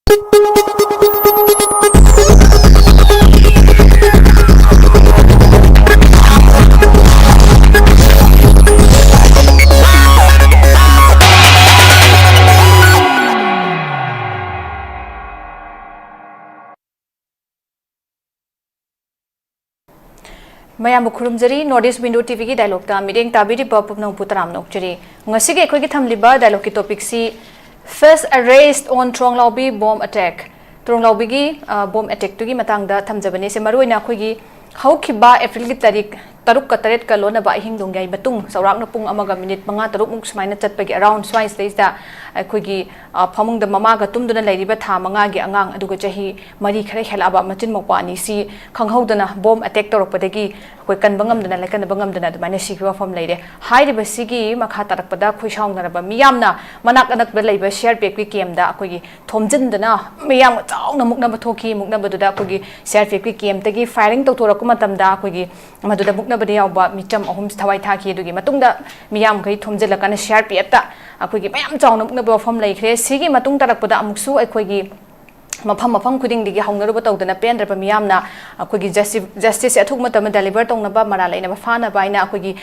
Mayam Kurumjari, Northeast Window TV dialogue ta meeting tabiri papum putaram nokjari. Ngasige khoi ki thamliba dialogue ki topic si first arrest on Tronglaobi bomb attack. Tronglaobi gi bomb attack tu gi matang da thamjabane se maruina khoi gi haukiba April ki tarik taruk ka taret ka lona ba hing dongai batung saurak na pung amaga minute manga taruk muk sumaina chatpagi around swine stage da khoi gi phamung da mama ga tumduna lairiba tha manga gi angang aduga chahi mari khare helaba machin mokpa ni si khanghaudana bomb attack torokpadagi khoi kan bangam dana laikan bangam dana dumai si ki wafam leire hairi basigi makha tarakpada khoi shaungna ba miyamna manak anak ba leiba share pek ki kem da khoi gi thomjin dana miyam chaungna mukna ba thoki mukna ba da khoi gi share pek ki kem tagi firing tawtorak matam da khoi gi maduda mukna ba yawa micham ahum thawai thaki dugi matungda miyam kai thomjilakana share pek ta khoi gi mayam chaungna mukna ba wafam leikre sigi matung tarakpada amuksu khoi gi mafam khuding digi haungnaruba tawdana pendra miyamna akogi justice athuk matam deliver tongnaba mara laina fana baina akogi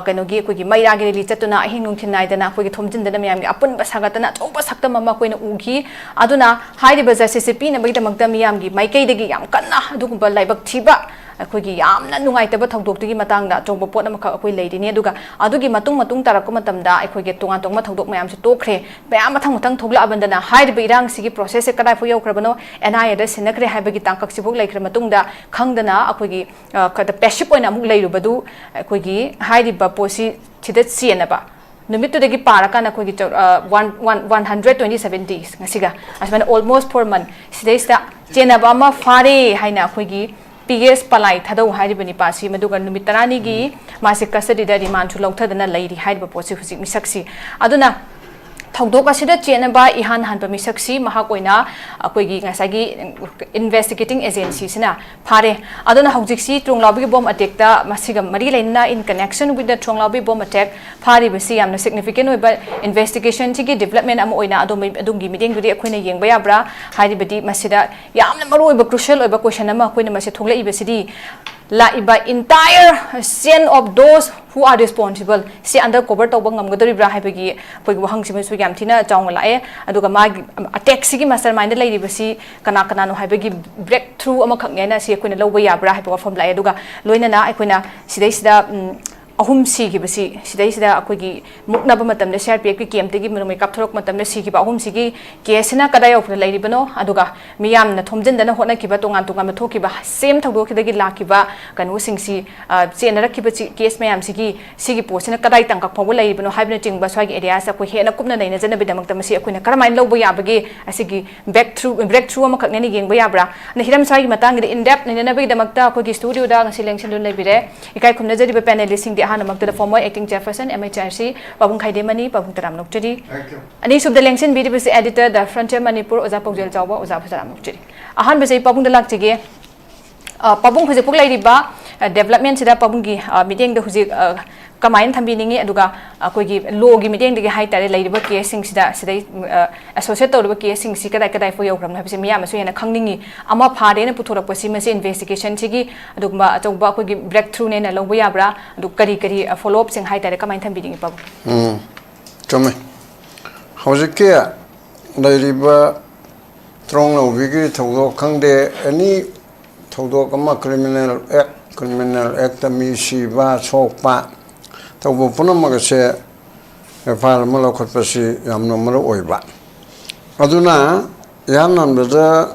kanogi akogi maira gi release tuna hinung thinaidana akogi thomjindana miyam gi apun basagatana choba sakta mama koina ugi aduna hairiba justice pi na bagdamakta miyam gi maikai dagi yam kanna adugumba laibak thiba akogi yamna nungaitaba thawdoktugi matangda chongba pot amakha akoi leidini aduga adugi matung tarakku matamda akogi tongan tongma thawdok mayam se tokre bayam mathang thogla abandana hairiba irang sigi process se kadai fo yaukrabano NIA da sinakre haibagi tangkak sibuk laikra matungda khangdana akogi kada peship oina amuk leirubadu akogi hairiba posi thida sienaba numitu dagi paraka na akogi 127 days ngasiga asmana almost 4 months sidaista chenaba ma fare haina akogi PS palai thadou hairibani pasi maduga numit tarani gi masi custody da remand chu lauthadana leiri haiba posi husik misaksi aduna thawdok asida chenaba ihan hanpa misaksi mahakoina akoigi ngasagi investigating agency sina phare aduna haujiksi Tronglaobi bomb attack da masiga mari leina in connection with the Tronglaobi bomb attack phare basi yamna significant oiba investigation tigi development am oina adungi meeting duri akoina yengba yabra hairibadi masida yamna maru oiba crucial oiba question ama akoina masi thoglai ibasidi la iba entire chain of those who are responsible si under cover tawba ngamgadori bra haibagi poi wahang sima su yam thina chaung lae aduga ma attack sigi mastermind lai ribasi kana no haibagi breakthrough ama khangena si akoina lawba ya bra haiba form lae aduga loina na akoina sidai sida ahum sigi basi sidai sida akogi muknaba matamda share pek ki kemtegi munoi kapthorok matamda sigi ba ahum sigi kesina kadai ofra lairibano aduga miyam na thomjindana hotna kiba tongan ma thokiba same thawdo khidagi lakiba kanu singsi chenara kiba case mayam sigi posina kadai tangkak phawu lairibano haibna chingba swagi area sa ko hena kupna naina jana bidamakta masi akoina karamain lawba yabagi asigi breakthrough ama khaknani yengba yabra na hiram swagi matang in depth naina bidamakta akogi studio da ngasi lengsin lun lebire ikai khumna jariba panelist sing the former acting chairperson MHRC Babung KHAIDEM Babung Taram Nokchari ani sub the lengsin BDPC editor the Frontier Manipur Oza PAOJEL CHAOBA Oza Taram Nokchari ahan bese Babung the lakchige Babung huje puk lairiba development sida Babung gi meeting the huje kamain thambi ningi aduga akogi law gi meeting de hai tare lairiba case sing sida sidai associate tawriba case sing si kadai fo yokram na bise miyam asu hena khangningi ama phare na puthorak pasi mase investigation sigi adugma achauba akogi breakthrough ne na lawba yabra adu kari follow up sing hai tare kamain thambi ningi pabu chome hojike lairiba Tronglaobi gi thawdo khangde ani thawdo kama criminal act mi siba chokpa tawbo punamagase file mala khotpasi yamno mara oiba aduna yanan bada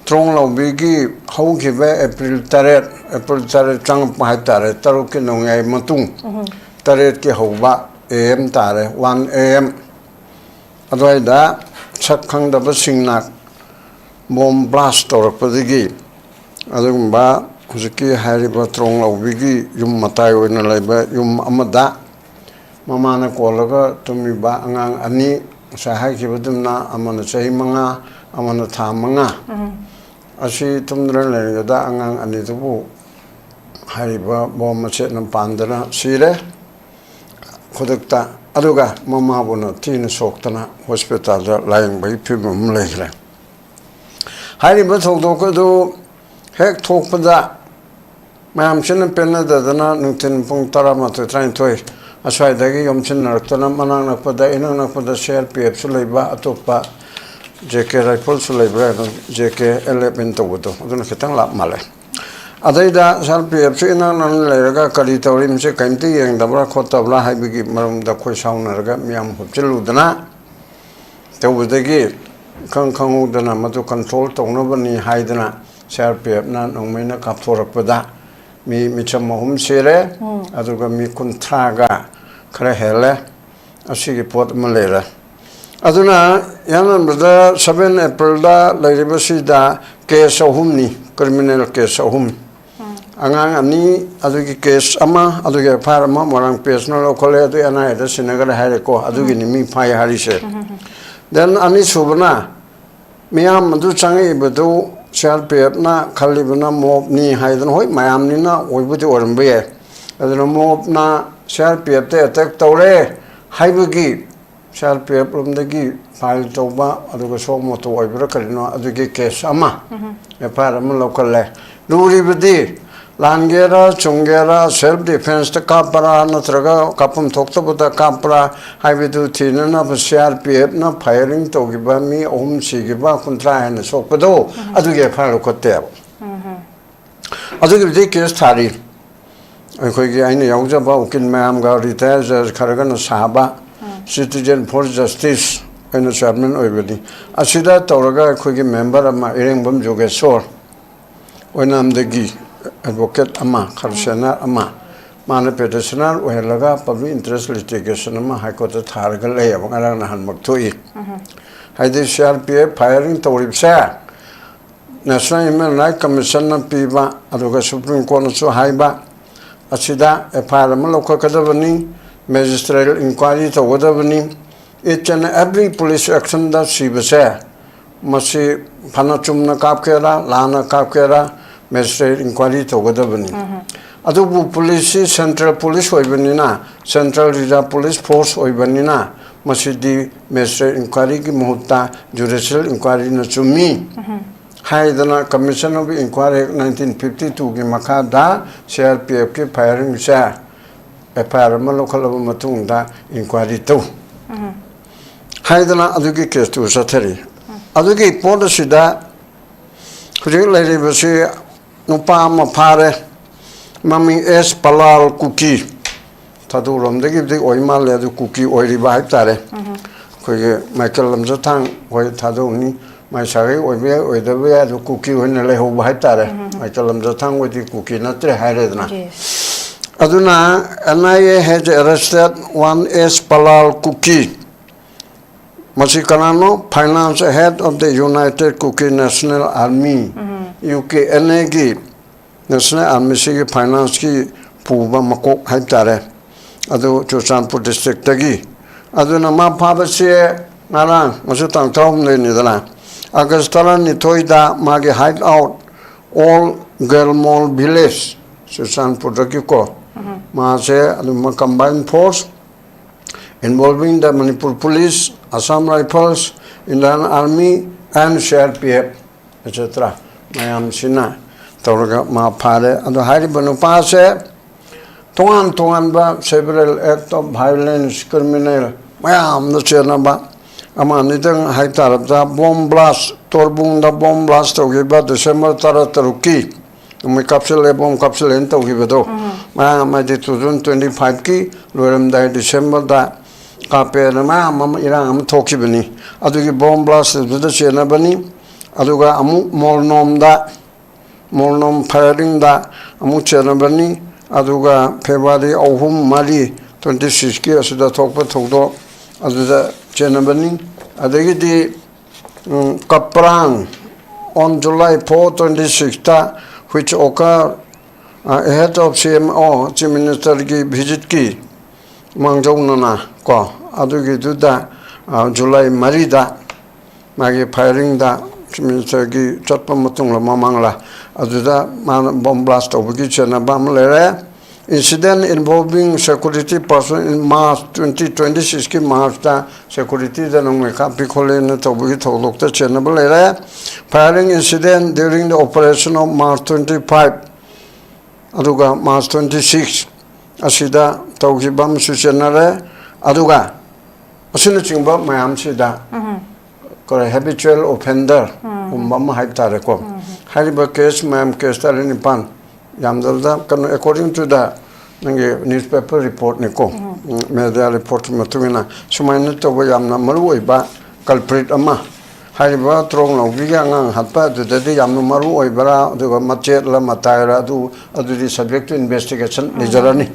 Tronglaobi gi haukiba April 3 chang pa tare taruk ki nongai matung taret ki hauba am tare 1 am adwaida sakhang da basingnak bomb blast torpadigi adugumba huziki hariba Tronglaobi gi yum matai oina laiba yum amada mamana kolaga tumiba angang ani sahai kibadumna amana chahi manga amana tha manga asi tumdra lengada angang ani tubu hariba bom mache nam pandana sire khudukta aduga mama bona tin soktana hospital da layang bai phibum lekhre Hairiba Togdokadu Hek Tokpada Mam Chin Penadana Newton Puntarama to train toy. As I dagi Yomchin Nartana Manana Pada Inana Pada share PF Suleba Atopa JK Rifle Sulebra JK Elepintoguto. I don't know Lap Male. Adaida shall PF Sina Lega Kalitorim Sekanti and Dabra Kotabla Habigi Marum the Quasaunaga Miam Hopchiludana. There was the gate. Kang Dana Matu control Tonobani Haidana, Sharpia, Nan Omena Kapora Mi Michamahum Sere, Aduga Mi Kuntraga, Krahele, Asigi Port Malera. Aduna, Yanan Brother, 7 April, Lady Basida, case of Humni, criminal case of Hum. Angang Ani, Adugi case Ama, Aduga Parama, Morang Pesno, Colette, and I, the Senegal Hariko, Adugini, mi Pai Harise. Then Ani Subana. Miam do changi bedu shall pay na Kalibana mob ni Haiden Hoy, Miam Nina, or with the Ormbe. As a mob na shall pay attack Tore, Hibegi, shall pay from the gi, Pile Toba, Adugo Moto, or Brocalino, Adugi Kesama, a paramount local. Luri Bedi, Langera, Chungera, self defense, the Capra, Natraga, Capum talked about the Capra, Hibidu Tina, Share Piep, no firing to give me, Sigiba, Contra, and so Pado, Aduga Paracotel. Adugi Dickus Tari. I could get any Yozaba, Kin Mam got retired as Karagan Saba, Citizen for Justice, and a Sherman Oibedi. Asida Toraga could get member of my MAIREMBAM Jogesor when I'm the Gi. Advocate Ama, Karsana Ama, Mana Petitioner, where Laga, public interest litigation, High Court Targa Lay, Aran Hanmotui. Haidi shall be firing to Ripsa. National Human Rights Commission of Piva, Aduga Supreme Court so Haiba, Asida, a parliament of Kakadavani, magistrate inquiry to Wadavani, each and every police action that she was there. Masi Panachumna Kapkera, Lana Kapkera. Magistrate inquiry to Wadabani. Adubu Police, Central Police Oibanina, Central Reserve Police Force Oibanina, Masidi, Magistrate inquiry Muta, Judicial inquiry Nachumi. Haidana Commission of Inquiry 1952 Gimakada, CRPF firing share, a paramount local of Matunda inquiry too. Haidana Adugi case to Satari. Adugi Podasida, Lady Basi. Nupa Mapare Mami S. Palal Cookie THADOU Rom they give the oil leather cookie oily by Tare. Michael LAMJATHANG, Hoy THADOU ni, my sorry, or the way the cookie when the leho by Tare. Michael LAMJATHANG with the cookie, not the Haredna. Aduna, NIA has arrested 1 S. Palal Cookie. Masikanano, finance head of the United Cookie National Army. UK NAG National Army Finance ki Puba Makok Haitare Adu Chusanpur District Tagi Adu Nama Pabase Narang Masutang Tom Nidala Agastala Nitoida Magi Hideout All Girl Mall Village Chusanpur Takiko Mase Adu combined force involving the Manipur Police, Assam Rifles, Indian Army and CRPF etc. Mayam Sina, Toraga Mapare, and the Haribanu Pase, Tongan several acts of violence, criminal, Mayam the Chernaba, Amanitang Haitarabda, bomb blast, Torbung the bomb blast to give the December Tarataruki, and we capsule a bomb capsule into Givedo. Mayam I did 2025 key, Luram died December that. Kape na Mama Iram Tokibani, Adugi bomb blast with the Chernabani. Aduga amu molnom firing da amu Chernabani aduga February Ohum Mali 26 ki asuda thokpa thokdo aduda Chernabani adagi Kaprang on July 4, 2016 which occurred ahead of CMO Chief Minister ki visit ki Mangjaunana ko adugi duda July Marida magi firing da Minister ki Chatpa Matung la Mamangla Aduda Man bomb blast of Gichana Bamlere incident involving security person in March 2026 ki March ta security da nong me kapi khole na to bu tho lok ta chenable le firing incident during the operation of March 25 aduga March 26 asida tawki bam su chenare aduga asina chingba mayam sida ko habitual offender bam haip tare ko hariba case mayam case tare ni pan yamdalda kan according to the newspaper report ne ko media report matungina sumaina to yamna maru oiba culprit ama hariba Tronglaobi ga ngang hatpa du de yamna maru oibara du machet la mataira du di subject to investigation nijarani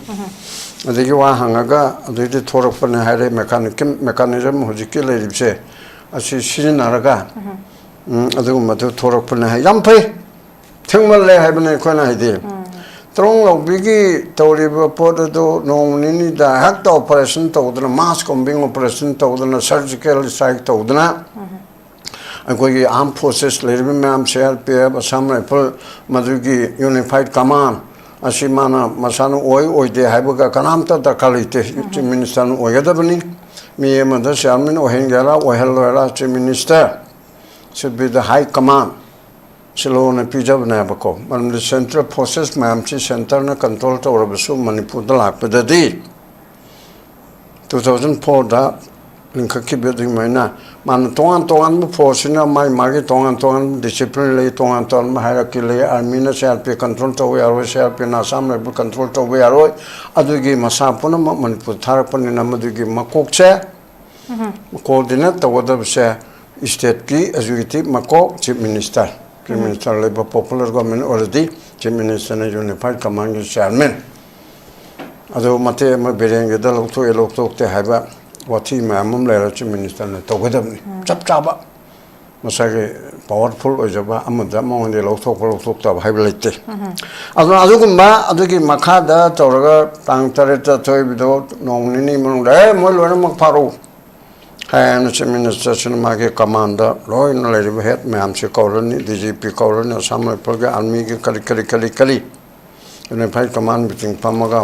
adigi wa hangaga adu di thorak pane hare mechanism hojiki leibse asi sinaraga adu matu thorak pane yam phai thengmal le haibane khona haidi Tronglaobi gi tawriba pod do nongni da hak operation tawdana mass combing operation tawdana surgical strike tawdana akoi armed forces leribi mam CHAIRPERSON Assam Rifle madugi unified command asimana masanu oi de haibaga kanamta da kalite chief minister no oyadabani mi emada chairman ohengala ohelora chief minister should be the high command Silona Pijab Nabako, but the central process Mamchi Center na control to Rabasu Manipur the Lapidadi 2004 da Linkaki building Mana Man Tongan Forcina my market Tongan discipline lay Tongan hierarchy lay Armina CHAIRPERSON control to Waro CHAIRPERSON Assam Rifle control to Waro Adugi Masapuna Manipur Tarapan in Amadugi Makokche coordinate the water state key executive Mako chief minister. Prime Minister Labour Popular Government already, Chief Minister and Unified Command Chairman. Although Mate Mabering the Lokto to have a what he mamum later Chief Minister and Togadam, Chapchaba, Masaki powerful Ojaba, Amadamo and the Lokto of Highlight. Azugumba, Aduki Makada, Toraga, Tangtareta, Toibido, Nonini Munde, Molana Paru. And the administration Magi commander, law in Lady Head, Mamsi Colony, DGP Colony, Assam Rifle Army, Kali. Unified Command between Pamaga,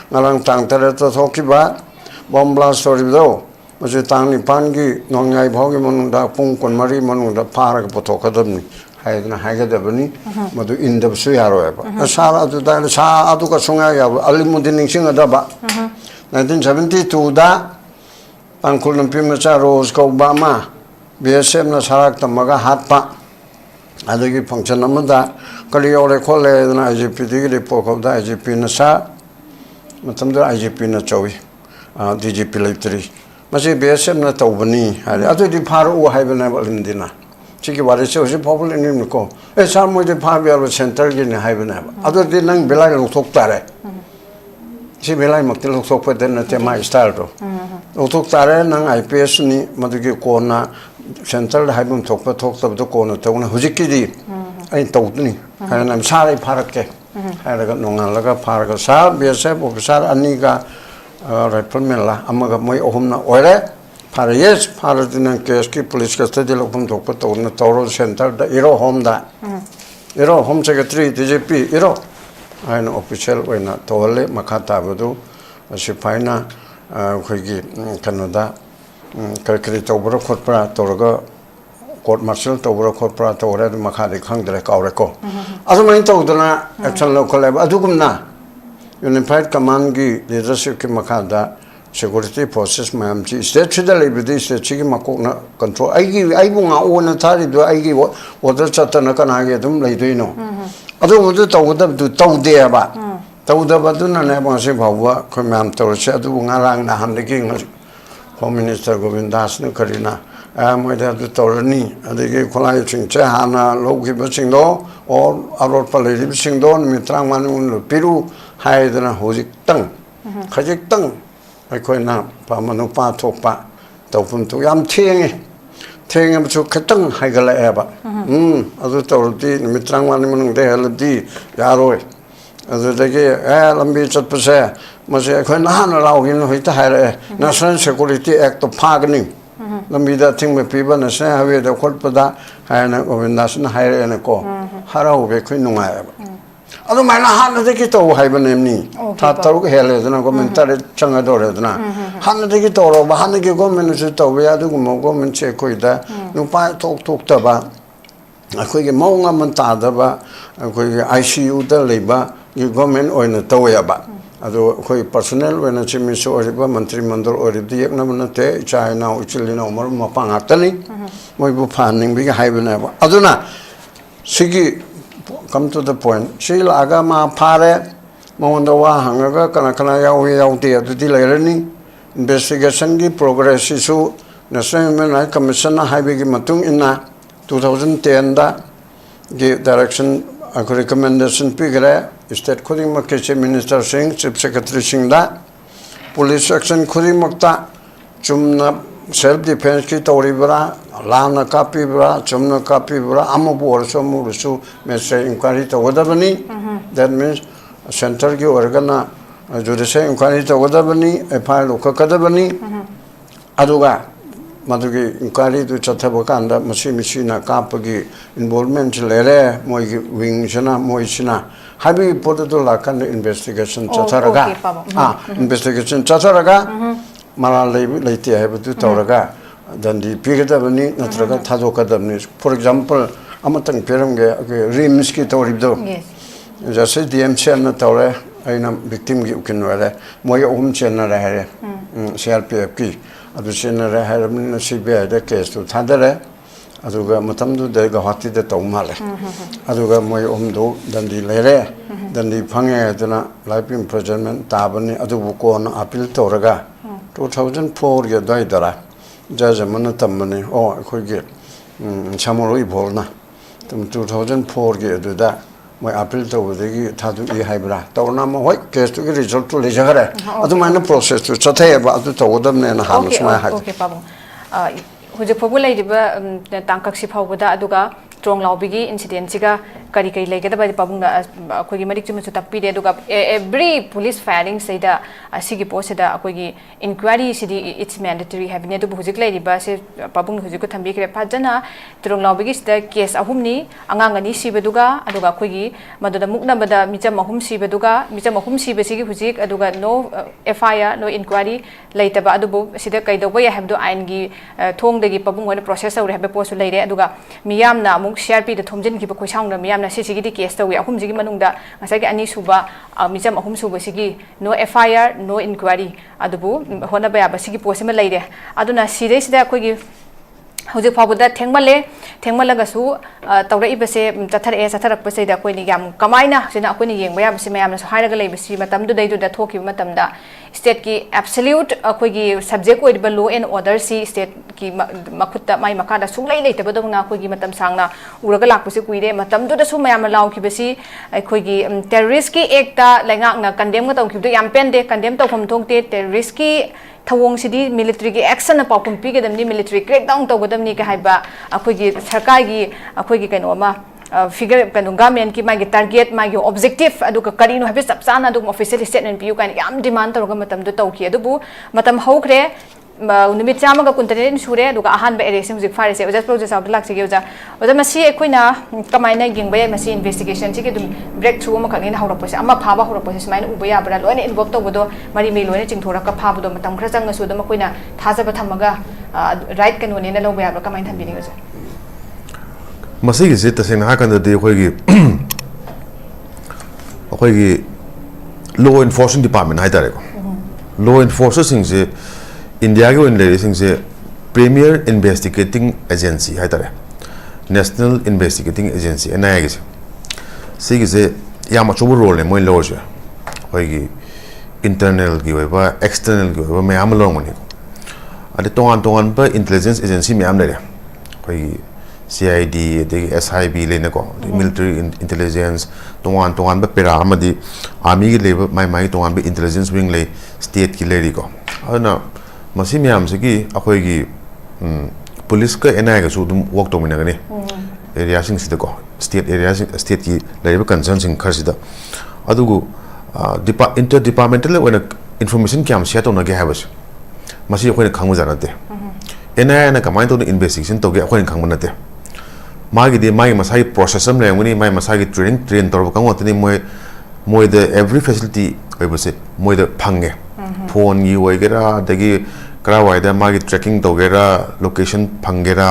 Nalang Tangtareta Tokiba, bomb blast or though, was a tiny pangi, Nongai Pogimon, Punkon Marie Monunda, Park Potokadami, Hagadabani, Madu in the Suyaro. A Sara to die, Sa Aduka Sungaya, Alimudin Singadaba, 1972 da. Uncle Pimacha Rose Kobama, BSM Nasarak Tamaga Hatpa, Adagi function Amanda, Kaliore Kole, and IGP report of the IGP Nasa, Matamda IGP Nachowi, DGP Electric. Masi BSM Natobani, Adu di Paru Havenable in dinner. Chiki what is so popular in Nimco. A some with the Pavia Center in Havenable. Other than Belay Tare. Si belai maktil sok peden na tema style to. Utok tare nang IPS ni madugi kona central haibum thokpa thokta to kona tawna hujiki di ai tawtni kana nam sare pharakke haraga nongalaga pharaga sa BSF officer ani ga rifleman la amaga moi ohumna oire phara yes pharatina keski police custody lokum thokpa tawna tawro center da iro home da iro home secretary DGP iro I know official when not tole Makata Vadu, Shipaina, Kugi, Canada, Calculate over Corpora, Toraga, Court Martial, Tobro Corpora, Torred, Makadi Kang de Kaureko. As a main Todana, action local Adugumna, Unified Command leadership Makada, security process, ma'am, state to the liberty, state Chimakona control. I give I won't own a tally, do I give water Chatanakanagum, like you know. Adu tu tahu dah tu tahu dia ba, tahu dah ba tu nana bangsa bawa kau memang tahu saya tu ngarang dah ham lagi ngar, Home Minister Govindas ni kerana, mereka tu tahu ni, ada ke kolai cingce hana logi bersing do, or aror palai bersing do, mitrang manu piru, hai dana hojik tang, kajik tang, aku na pamanu pa tok pa, tahu pun tu yam tiang Teng betul keteng hai gala eba. Adu tahu di mitrang mana menung deh lebih jaroi. Adu lagi lambi cat pasal masih aku nahan lau gini kita hari National Security Act tu pagni. Lambi dah ting mepiba nasional hari dah kot pada hari nak Govindas na hari nak ko harau beku nungai eba. अदो मैंने हाथ न देखी तो high बने नहीं था तरुक हेले जना गवर्नमेंट तारे चंगा दौरे जना हाथ न देखी तो रो बाहर के गवर्नमेंट से तो वे आदु गुमो गवर्नमेंट से कोई दा नुपा टोक तबा अखोई के मौंगा मन तादबा अखोई के आईसीयू दा लेबा ये गवर्नमेंट ओइन तोयबा अदो अखोई पर्सनल ओइन चीफ मिनिस्टर ओरिबा मंत्री मंडल ओरिबदी एकना मनते चाइना उचिलिना उमर मपांग आतनी मोइबु फानिंग बिग हाई बनेबा अदुना सिगी come to the point. She laga ma pare, Mondawa Hangaga, Kanakanaya, the Dilerani, investigation progress issue, the same I commissioner Haibigi Matung in 2010 gave direction, a recommendation Pigre, State Kurimakchi Minister Singh, Chief Secretary Singh da, Police Section Kurimakta, Chumna. Self defense ki toribra, lana kapibra, chumna kapibra, amabur somurusu, Mr. Inquiry to Wadabani. That means center ki organa, judicial inquiry to Wadabani, a pile of Kakadabani, Aduga, Madugi inquiry to Chatabakanda, Masimishina, Kapagi, involvement lere, Moi Wingshana, Moishina. Habi Potola can investigation Chataraga. Investigation Chataraga. Mara later have to Toraga than the Pigadabani, Natraga Tadokadabni. For example, Amatang Piramga, Rimski Torido. Yes. Just say the MC and Natore, I am victim you can wear Moya Om Chenare, CRPFP, Aducena Haramina Sibia, the case to Tadare, Aduga Matamdu de Gahati the Tomale, Aduga Moya Omdo, than the Lere, than the Panga, life imprisonment, Tabani, Adubuko, Apil Toraga. 2004 ye daidara jaja manatamani o khoi ge chamoroi bolna tum 2004 ge duda moi appeal to de thadu e haibra tawna mo hoi case to result to le jagare adu mana process to chathe ba adu tawdam ne na han sma ha okay pabu huje phobu lai diba tangkak si phawda aduga Tronglaobi incident siga kari kari like the pabunga akogi marik chuma chu takpi de duga every police firing say da asigi post da akogi inquiry sidi it's mandatory have ne du hujik lai riba se pabung hujik ko thambi kre phajana Tronglaobi sta case ahumni angangani sibeduga aduga akogi maduda mukna bada micham ahum sibeduga micham ahum sibe sigi hujik aduga no FIR no inquiry laitaba adubu sida kaidoba ya have do aingi thong degi pabung wona process aure have post lai re aduga miyamna CRP the Thomjin give a question of Miam Sigi case we are Humzigi Manunda, Masaki Ani Suba, Mijam Hum Suba Sigi, no FIR, no inquiry, Adubu, Honaba Sigi Posima lady. Aduna Sides there could give Hose Pabuda Tengmale, Tengmalagasu, Taura Ibase, Tatar Satarapase, the Quinigam, Kamina, Sina Quinigam, we have Simayam, Higher Labisi, Matam do they do the talk you Matamda. State ki absolute akogi subject with below and other see state ki makuta mai makada sulai later but na akogi matam sangna uraga lakpusi kuide matam do the sumayam law ki besi akogi terrorist ki ekta lengak na condemn ga tong ki yam pen de condemn to khom thong te terrorist ki thawong sidi military ki action na pakum pi ge damni military crackdown to godam ni ka haiba akogi sarkar gi akogi kaino ma figure kan government ki magi target magi objective adu ka karino habe sapsana adu official statement piu kan yam demand to matam do tawki adu bu matam hokre numit chama ga kuntane sure adu ka ahan ba election music fare se just project of lak se ge ja oda masi ekoina kamaina gingba masi investigation chi ke dum breakthrough ma khangin hawra pose ama phaba hawra pose smain ubaya bra loine involve to bodo mari me loine chingthora ka phaba do matam khra changa su da makoina thajaba thamaga right kanone na lo ba bra kamain thambi ni ga Masih is it the same hakan that they law enforcement department law enforcement things India go in things premier investigating agency national investigating agency and I guess see is a yamachu role in my lawyer internal give external give me am along money at the ton by intelligence agency me am there CID, the SIB, the military intelligence, Tongan but Peramadi, Army labor, my Tongan be intelligence wing lay state kilerico. I don't know. Masimiam Sigi, Akoigi police and I would walk to Minagani. Area state areas, state labor concerns in Karsida. Adugu interdepartmental when information comes yet on a gahabas. Masi when it comes another. And I command on the investigation to get when come another. मागी मागी Masai process हम लेंगनी माई Masai train तौर कंगोतनी मोय the every facility होइबसे मोय the fungi phone की होइगेरा दगी करा वाइद मागी trekking तोगेरा location फंगेरा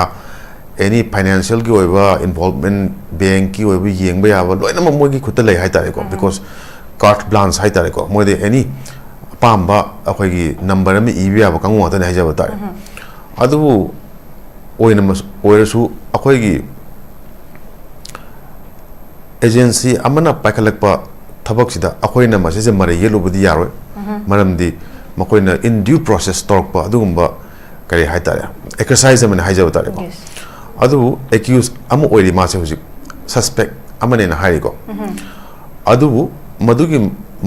any financial की होइबा इन्वॉल्वमेंट बैंक की होइबा येंगबा याबा लोइना मोय की खुद लay हाइ तारे को बिकॉज कार्ट ब्लांस हाइ तारे को मोय द एनी पाम्बा अखोगी नंबर अमी इबी याबा कंगोतने हाइजाबा तारे अदुबु ओइना ओइरसु अखोगी एजेंसी अमना पाइखलकपा थबकसिदा अखोइना मसेजे मरे येलुबदी यारोय मरमदी मखोइना इन ड्यू प्रोसेस तोरपा अदुगुम्बा करी हाइतारे एक्सरसाइज अमने हाइजाबा तारे को अदु एक्यूज अम ओइरी मासे हुजिक सस्पेक्ट अमने ना हाइको अदु मदुगी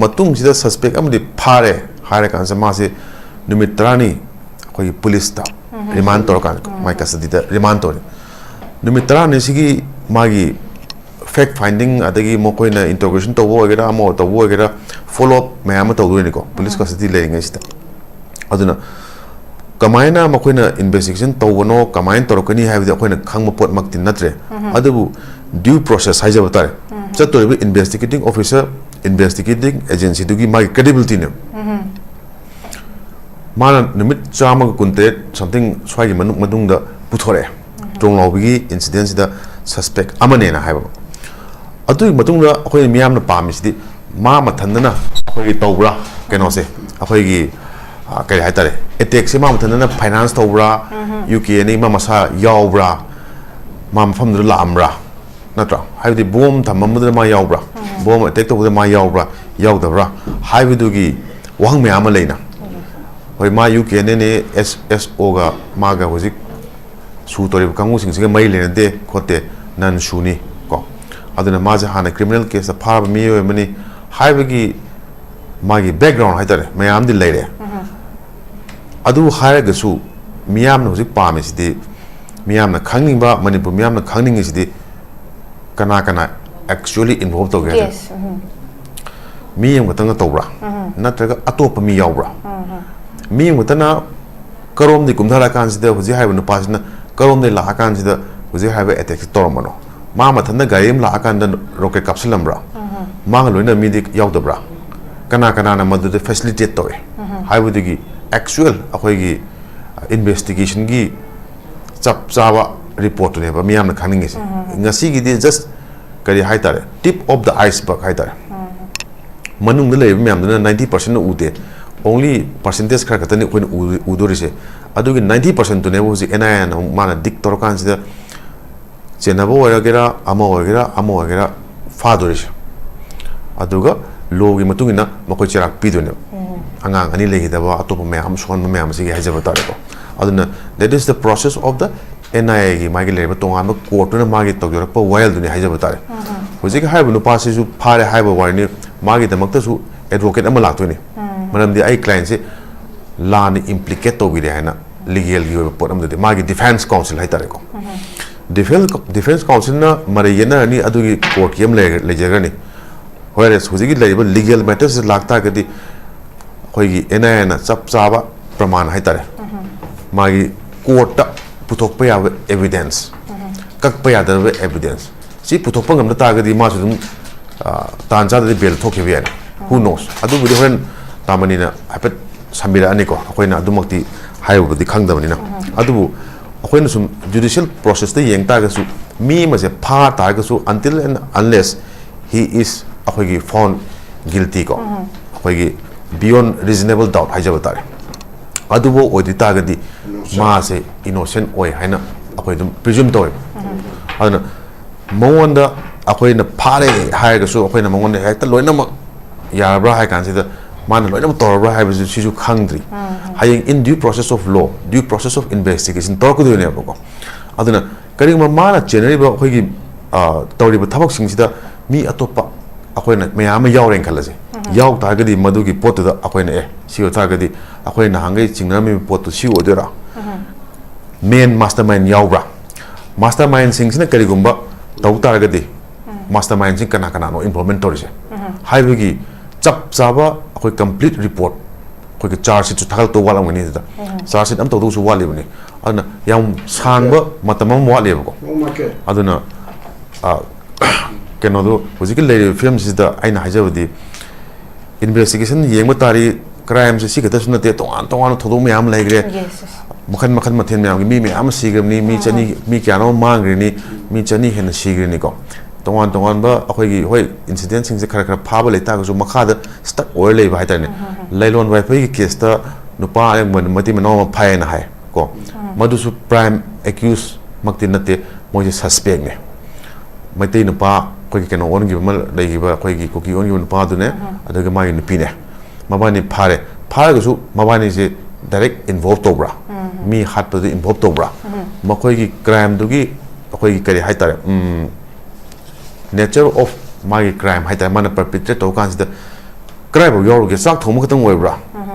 मतुंग सिदा सस्पेक्ट अमदि फारे हारे कांसे मासे निमित तरानी अखोई पुलिस ता रिमांड तोर कान माइ कस्टडी दा रिमांड तोर निमित तरानी सिगी मागी फैक्ट फाइंडिंग अदगी मोकोइना इंटरोगेशन तोबो वगैरह अमो तोबो वगैरह फॉलो अप मैम तोदोइनि को पुलिस कस्टडी लेंगे इस्ता अदुना कमायना मकोइना इन्वेस्टिगेशन तोबनो कमायन तोरकनी हाइबदि अखोइना खंगम पोट मक्ति नत्रे अदबु ड्यू प्रोसेस हाइजब तारे चतोरिबि इन्वेस्टिगेटिंग ऑफिसर इन्वेस्टिगेटिंग एजेंसी दुगी मागी क्रेडिबिलिटी ने माना निमित चामग कुंते समथिंग स्वागी मनुंगदा पुथोरे ट्रोंगलाओबी इंसिडेंट सिदा सस्पेक्ट अमनेना हाइबो अतुई मतुंगदा अखोइ मियामना पामिसदि मा मथनना अखोइ तौब्रा केनोसे अखोइगी कई हाइतारे एटेक से मा मथनना फाइनेंस तौब्रा यूके नि मा मसा यावब्रा मा मफमदु लामब्रा नत्रा हाइबदि बोम थममदु मा यावब्रा बोम एटेक तौबदु मा यावब्रा यावदब्रा हाइबदुगी वहंग मियाम लेना होय मा यूके ने एसएसओ गा मागा होजिक सु तोरिब कांगु सिंगसिग मै लेनदे खोते नन सुनी को अदुना माजे हाना क्रिमिनल केस फाब मियो मनी हाइबगी मागी बैकग्राउंड हाइतारे मयाम दि लेरे अदु हायगसु मियाम होजिक पामेसिदि मियाम खंगनिंबा मणिपुर मियाम खंगनिंगिसिदि कना कना एक्चुअली इन्वॉल्व तोगे मियम गतंग तोब्रा नत्रगा अतोप मी यावब्रा मियम गतना करोम दि कुमधरा कांसिदा होजि हाइब नुपासना करोम दि ला कांसिदा होजि हाइब अटैक तोरमनो मा मथन गायम ला कांदा रॉकेट कैप्सूलम्ब्रा मा लोइना मिदि यावदब्रा कना कना ना मदु फैसिलिटेट तोए हाइबदगी एक्चुअल अखोइगी इन्वेस्टिगेशन की चप चावा रिपोर्ट ने बा मियाम खनिंगिसे ngasi gi just kari haitare tip of the iceberg haitare manung de lebe miam na 90% ude only percentage khar katani koin udorise adugi 90% to ne hoji NIN mana dik torkan sida chenabo wagera amo fadorise aduga logi matungina makoi cherak pidone angang ani legi daba atopa mayam son mayam sigi hajaba tare ko aduna that is the process of the NIA gi magi leba tonga ma court na magi togyor pa wild ni hajaba tare hoji ga haibu no pass su phare haiba warni magi damakta su advocate ama laktoni manam di ai client se la ni implicate to gi haina legal gi pot am de magi defense counsel hai tare ko defense counsel na mare yena ni adugi court yem le jagani whereas hoji gi legal matters lakta gadi होगी NIA ना सब चाबा प्रमाण है तारे मागी court पुथोक पे यावे evidence कक पे यादर वे एविडेंस सी पुथोक पंगम ना तागदी मासु तुम तांचा दे बेल थोके बियाने who knows अदु बुदी हन तामनी ना हापेट संबिरा अने को अखोई ना अदुमक्ति हाइबो बुदी खंगदबनी ना अदुबु अखोई ना सुम जुडिशियल प्रोसेस ते येंग तागसु मी मसे फा तागसु until and unless he is अखोई found guilty को अखोई beyond reasonable doubt हाइजब तारे अदुबो ओदि तागदी मासे innocent ओय हाइना अखोय दुम presume तोय अदना मंगोंदा अखोय न फारे हायगसु अखोय न मंगोंदा हेक्ता लोइनम याब्रा हाय कानसिदा मान लोइनम तोरब्रा हायबसु सिजु खंगद्रि हायिंग in due process of law due process of investigation तोरकुदुने बको अदना करिंग माना जेनरिबा अखोयगी तोरिबा थबक सिंगसिदा मी अतोपा अखोय न मयाम यावरें खलजे याव तागदी मधुगी पोत दा अखोय ने सिओ तागदी अखोय न हांगै चिंगनामी पोत सिओ देरा मेन मास्टरमाइंड यावब्रा मास्टरमाइंड सिंगसिना करिगुंबा तौ तागदी मास्टरमाइंड सिंग कना कना नो इन्वॉल्वमेंट तोरिसे हाइबगी चप चाबा अखोय कंप्लीट रिपोर्ट ꯑꯩꯈꯣꯏꯒꯤ ꯆꯥꯔꯖ ꯁꯤꯠꯁꯨ ꯊꯥꯒꯠꯇꯧ ꯋꯥꯠꯂꯝꯒꯅꯤ ꯑꯗꯨꯗ ꯆꯥꯔꯖ ꯁꯤꯠ ꯑꯃ ꯇꯧꯗꯧꯁꯨ ꯋꯥꯠꯂꯤꯕꯅꯤ ꯑꯗꯨꯅ ꯌꯥꯝ ꯁꯥꯡꯕ ꯃꯇꯝ ꯑꯃ ꯋꯥꯠꯂꯦꯕꯀꯣ ꯑꯗꯨꯅ ꯀꯩꯅꯣꯗꯣ ꯍꯧꯖꯤꯛꯀꯤ ꯂꯩꯔꯤꯕ ꯐꯤꯂꯝꯁꯤꯗ ꯑꯩꯅ ꯍꯥꯏꯖꯕꯗꯤ इन्वेस्टिगेशन येंग तारी क्राइम से सिखतसु नते तोंगान तोंगान थोदो मयाम लेग्रे मखन मखन मथेन मयाम मी मयाम सिग्रमनी मी चनी मी क्यानो मांग्रेनी मी चनी हेन सिग्रेनी को तोंगान तोंगान बा अखोगी होय इंसिडेंट सिंग से खरा खरा फाबा लेता गसु मखादा स्टक ओर लेबा हाइताने लैलोन वाइफाई की केस ता नुपा मन मति मनो फायन हाय को मदुसु प्राइम एक्यूज मक्ति नते मोजे सस्पेक्ट ने मते नुपा कोई केनो ओन गिब मल लेगिबा कोई की कुकी ओन गिब नुपा दुने अदगा मागी नुपीने मबानी फारे फारगसु मबानी से डायरेक्ट इन्वॉल्व तोब्रा मी हाथ पर इन्वॉल्व तोब्रा मखोई की क्राइम दुगी कोई करी हाइतारे नेचर ऑफ मागी क्राइम हाइतारे माने परपेट्रेट तो कांसिदा क्राइम योरगे साक थोम खतम ओइब्रा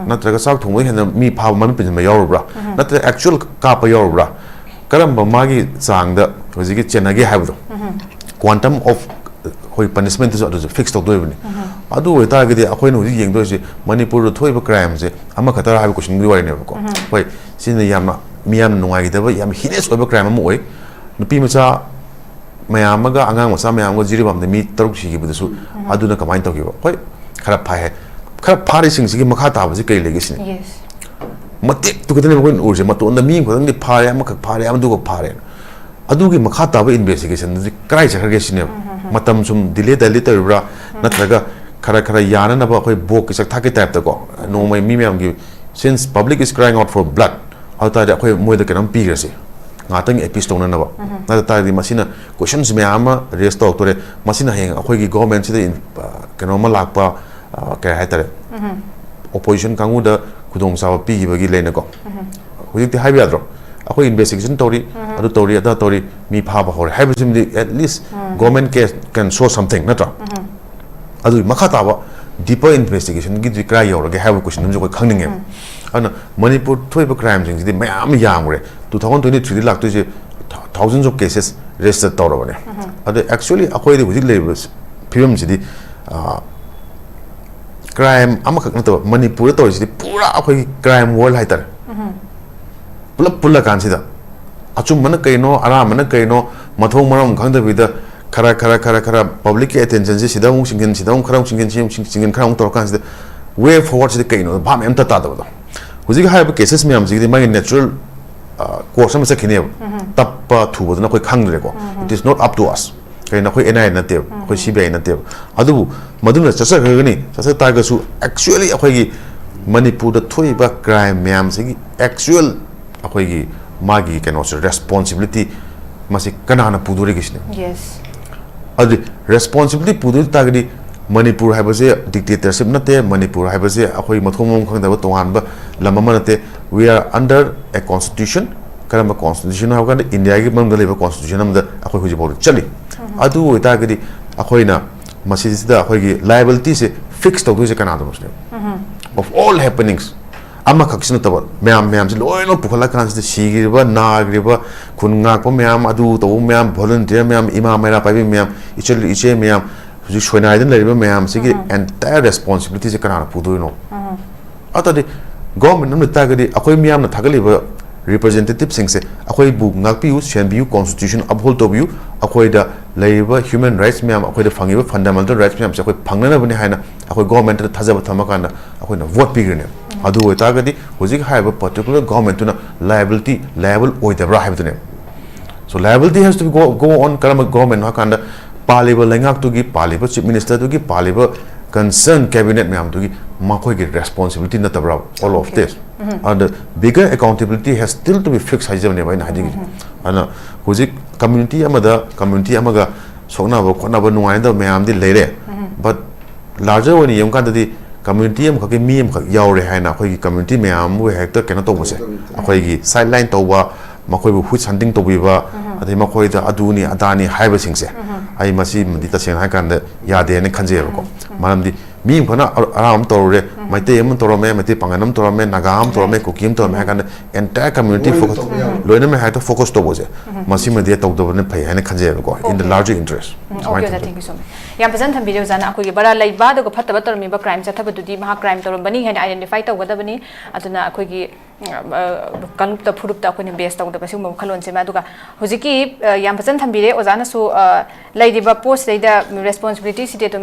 नत्रगा साक थोम हेन मी फाव मम पिन म योरब्रा नत्र एक्चुअल काप योरब्रा करम मागी चांगदा होजिगी चेनागे हाइबदो क्वांटम ऑफ कोई पनिशमेंट तो फिक्स तो दोइबनी अदु होइतागदि अखोइन होजि येंगदोइसे मणिपुर थोइबा क्राइम से अमा खतरा हाइब क्वेश्चन बि वाइनेबको होय सिने याम मियाम नुंगाइदबा याम हिनेस ओइबा क्राइम अम ओइ नुपी मचा मयामगा अंगांग मचा मयामगा जिरिबाम मी तरुक सिगिबदसु अदुना कमाइन तोगिबो होय खरा फाय खरा फारि सिंगसिगी मखा ताबसि कै लेगिसिने यस मते तुगदने बगोइन उर्जे मतोंदा मी खदंगदि फारे अमखक फारे अमदुगो फारे अदुगी मखा ताबा इन्वेस्टिगेशन क्राइ चखरगेसिने मतम सुम डिले दली तरुब्रा नत्रगा खरा खरा याननबा अखोय बोक किसक थाके टाइप तको नोमै मी म्यामगी since public is crying out for blood आउतादि अखोय मोइदा केनम पीगरसे ngatung episode na naba na taidi masina questions myam raise tore masina heng akhoi government sida keno ma lakpa ka haitare opposition kangu da khudong sa pi gi lena ko hujik ti haibi adro akhoi investigation tori adu tori ada tori mi pha ba hore haibi at least government can show something natra adu makha ta ba deeper investigation gi cry yor ga have question num ko khangning em ana manipur thoiba crime jing di mayam yamre 2023 lakh to thousands of cases registered tawrabane adu actually akhoi di hujik labels film jidi crime amakhak na to manipur to jidi pura akhoi crime world haitar pula kansida achum mana kaino ara mana kaino mathong maram khangda bida खरा public की attention से सिदा सिंगन सिंगन खरा तौर कांसिदा way forward से कहीं भाम M तादबदो हुजिक HYBE cases में हमजिदी मागी नेचुरल कोर्स में सखिने तप थुबदना कोई खंगरेको it is not up to us कहीं कोई एनआई नते कोई सीबीआई नते अदु मदुना चसखगनी चस तागसु एक्चुअली अखोगी मणिपुर द थोइबा क्राइम मैम से एक्चुअल अखोगी मागी कैनो रेस्पॉन्सिबिलिटी मसी कनाना पुदुरे किसने यस अदि रेस्पॉन्सिबिलिटी पुदु तागदि मणिपुर हाइबसे डिक्टेटरशिप नते मणिपुर हाइबसे अखोई मथोमम खंगदब तोहानबा लमम नते we are under a constitution करम कॉन्स्टिट्यूशन हाउगा इंडिया की मंगल लेबा कॉन्स्टिट्यूशन हमदा अखोई हुजि बोल चली अदु तागदि अखोइना मसीदा अखोई लायबिलिटी से फिक्स तौदुसे कनादो मुस्लिम ऑफ ऑल हैपनिंग्स अमा खक्सिन तब मैम से लोइनो पुखला कांस सिगिरबा नागरिबा खुनगाकपा मैम अदु तो मैम वॉलंटियर मैम इमा मेरा पाइबी मैम इचे मैम हुजि सोनाइदन लेरिबा मैम सिगी एंटायर रेस्पॉन्सिबिलिटी से कनाना पुदोइनो अतदि गवर्नमेंट नम तागदि अखोय मैम न थागलिबा रिप्रेजेंटेटिव सिंग से अखोय बु ngakpiu senbiu constitution uphold tobiu अखोय दा लेरिबा ह्यूमन राइट्स मैम अखोय दा फंगिबा फंडामेंटल राइट्स मैम से अखोय फंगना बने हायना अखोय गवर्नमेंट दा थाजबा थमकाना अखोय न वोट पिगरने अदु होइतागदि हुजिक हाइबा पर्टिकुलर गवर्नमेंट ना लायबिलिटी लेवल ओइदब्रा हाइबदने so liability has to go on करम गवर्नमेंट हाकांदा पालिबा लेंगाक तुगी पालिबा चीफ मिनिस्टर तुगी पालिबा कंसर्न कैबिनेट मैम तुगी माखोय की रेस्पॉन्सिबिलिटी नतब्रा all of this and the bigger accountability has still to be fixed हाइजबने बाइन हाइदि अना हुजिक कम्युनिटी अमगा सोनाबा खोनाबा नुवाइदा मैम दि लेरे बट लार्जर वन यम कांददि कम्युनिटी हम खके मी हम खक यावरे हाइना अखोई कम्युनिटी मैम वो हेक्टर केना तोबसे अखोई की साइडलाइन तोबा मखोई बु हुट हंटिंग तोबिबा अदि मखोई दा अदुनी अदानी हाइबा सिंगसे आई मसी मदि तसेन हाइ कांदा यादे ने खंजेबको मानमदि mi phana aram torre maite am torome maite panganam torome nagam torome kukim torome kan entire community focus loina me ha to focus to boje masi me dia to do ne phai hane khanje ko in the larger interest okay thank you so much yam present tham video jana akoi bara laiba do phattaba tormi ba crime chatha dudi maha crime torobani hena identify tawgadabani aduna akoi gi kanupta phurupta akoi ne base tawda basum khalon se ma duga hojiki yam present tham bire ojana su laidiba post leida responsibility site to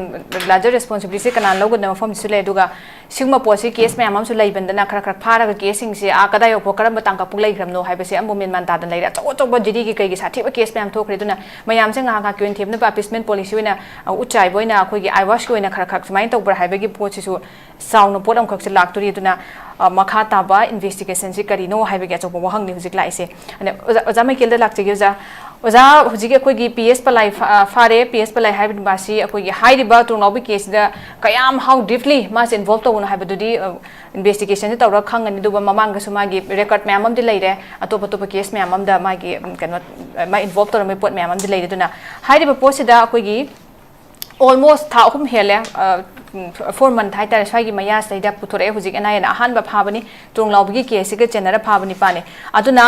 larger responsibility kana logna form su le duga sigma post case me amam su laibandana khara khara phara ga case sing se a kada yo karam batang ka pulai gram no haibase am men man ta dan leira to ba jidi gi kai gi sathi ba case me am thokre duna mayam se nga ga kyun themna ba appeasement policy wena uchai boina akoi gi iwash ko ina khara khara smain to bra haiba gi post su sound pot am khak se lak turi duna makha ta ba investigation si kari no haiba gi chok bo hang ni hujik lai se ane oza mai kel da lak che gi oza hujik akoi gi ps palai fare ps palai haiba ba si akoi gi high riba Tronglaobi case da kayam how deeply mas involved to na haiba dudi investigation si tawra khang ani duba mamang ga su ma gi record me amam di lai re atop atop case me amam da ma gi kan ma involved to me pot me amam di lai duna high riba post da akoi gi almost tha hum hele 4 month hai tar swagi maya saida puthore hujik ana yana ahan ba phabani Tronglaobi gi case ga chenara phabani pane aduna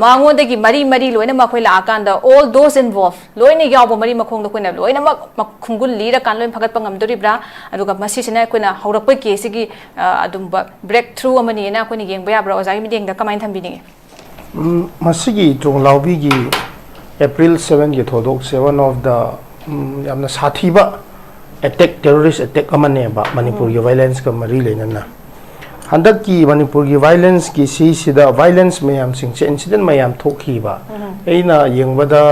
mango dagi mari loina ma khoi la akanda all those involved loina yaw mari makhong da koina loina ma khungul lira kan loin phagat pangam dori bra aduga masi sina koina haurak pa case gi adum ba breakthrough amani na koina yeng ba bra ozagi mideng da kamain thambini masi gi Tronglaobi gi April 7 gi thodok 7 of the yamna sathiba attack terrorist attack amane ba Manipur gi violence ka mari lena na handak ki Manipur gi violence ki si sida violence mayam sing che incident mayam thokhi ba eina yengbada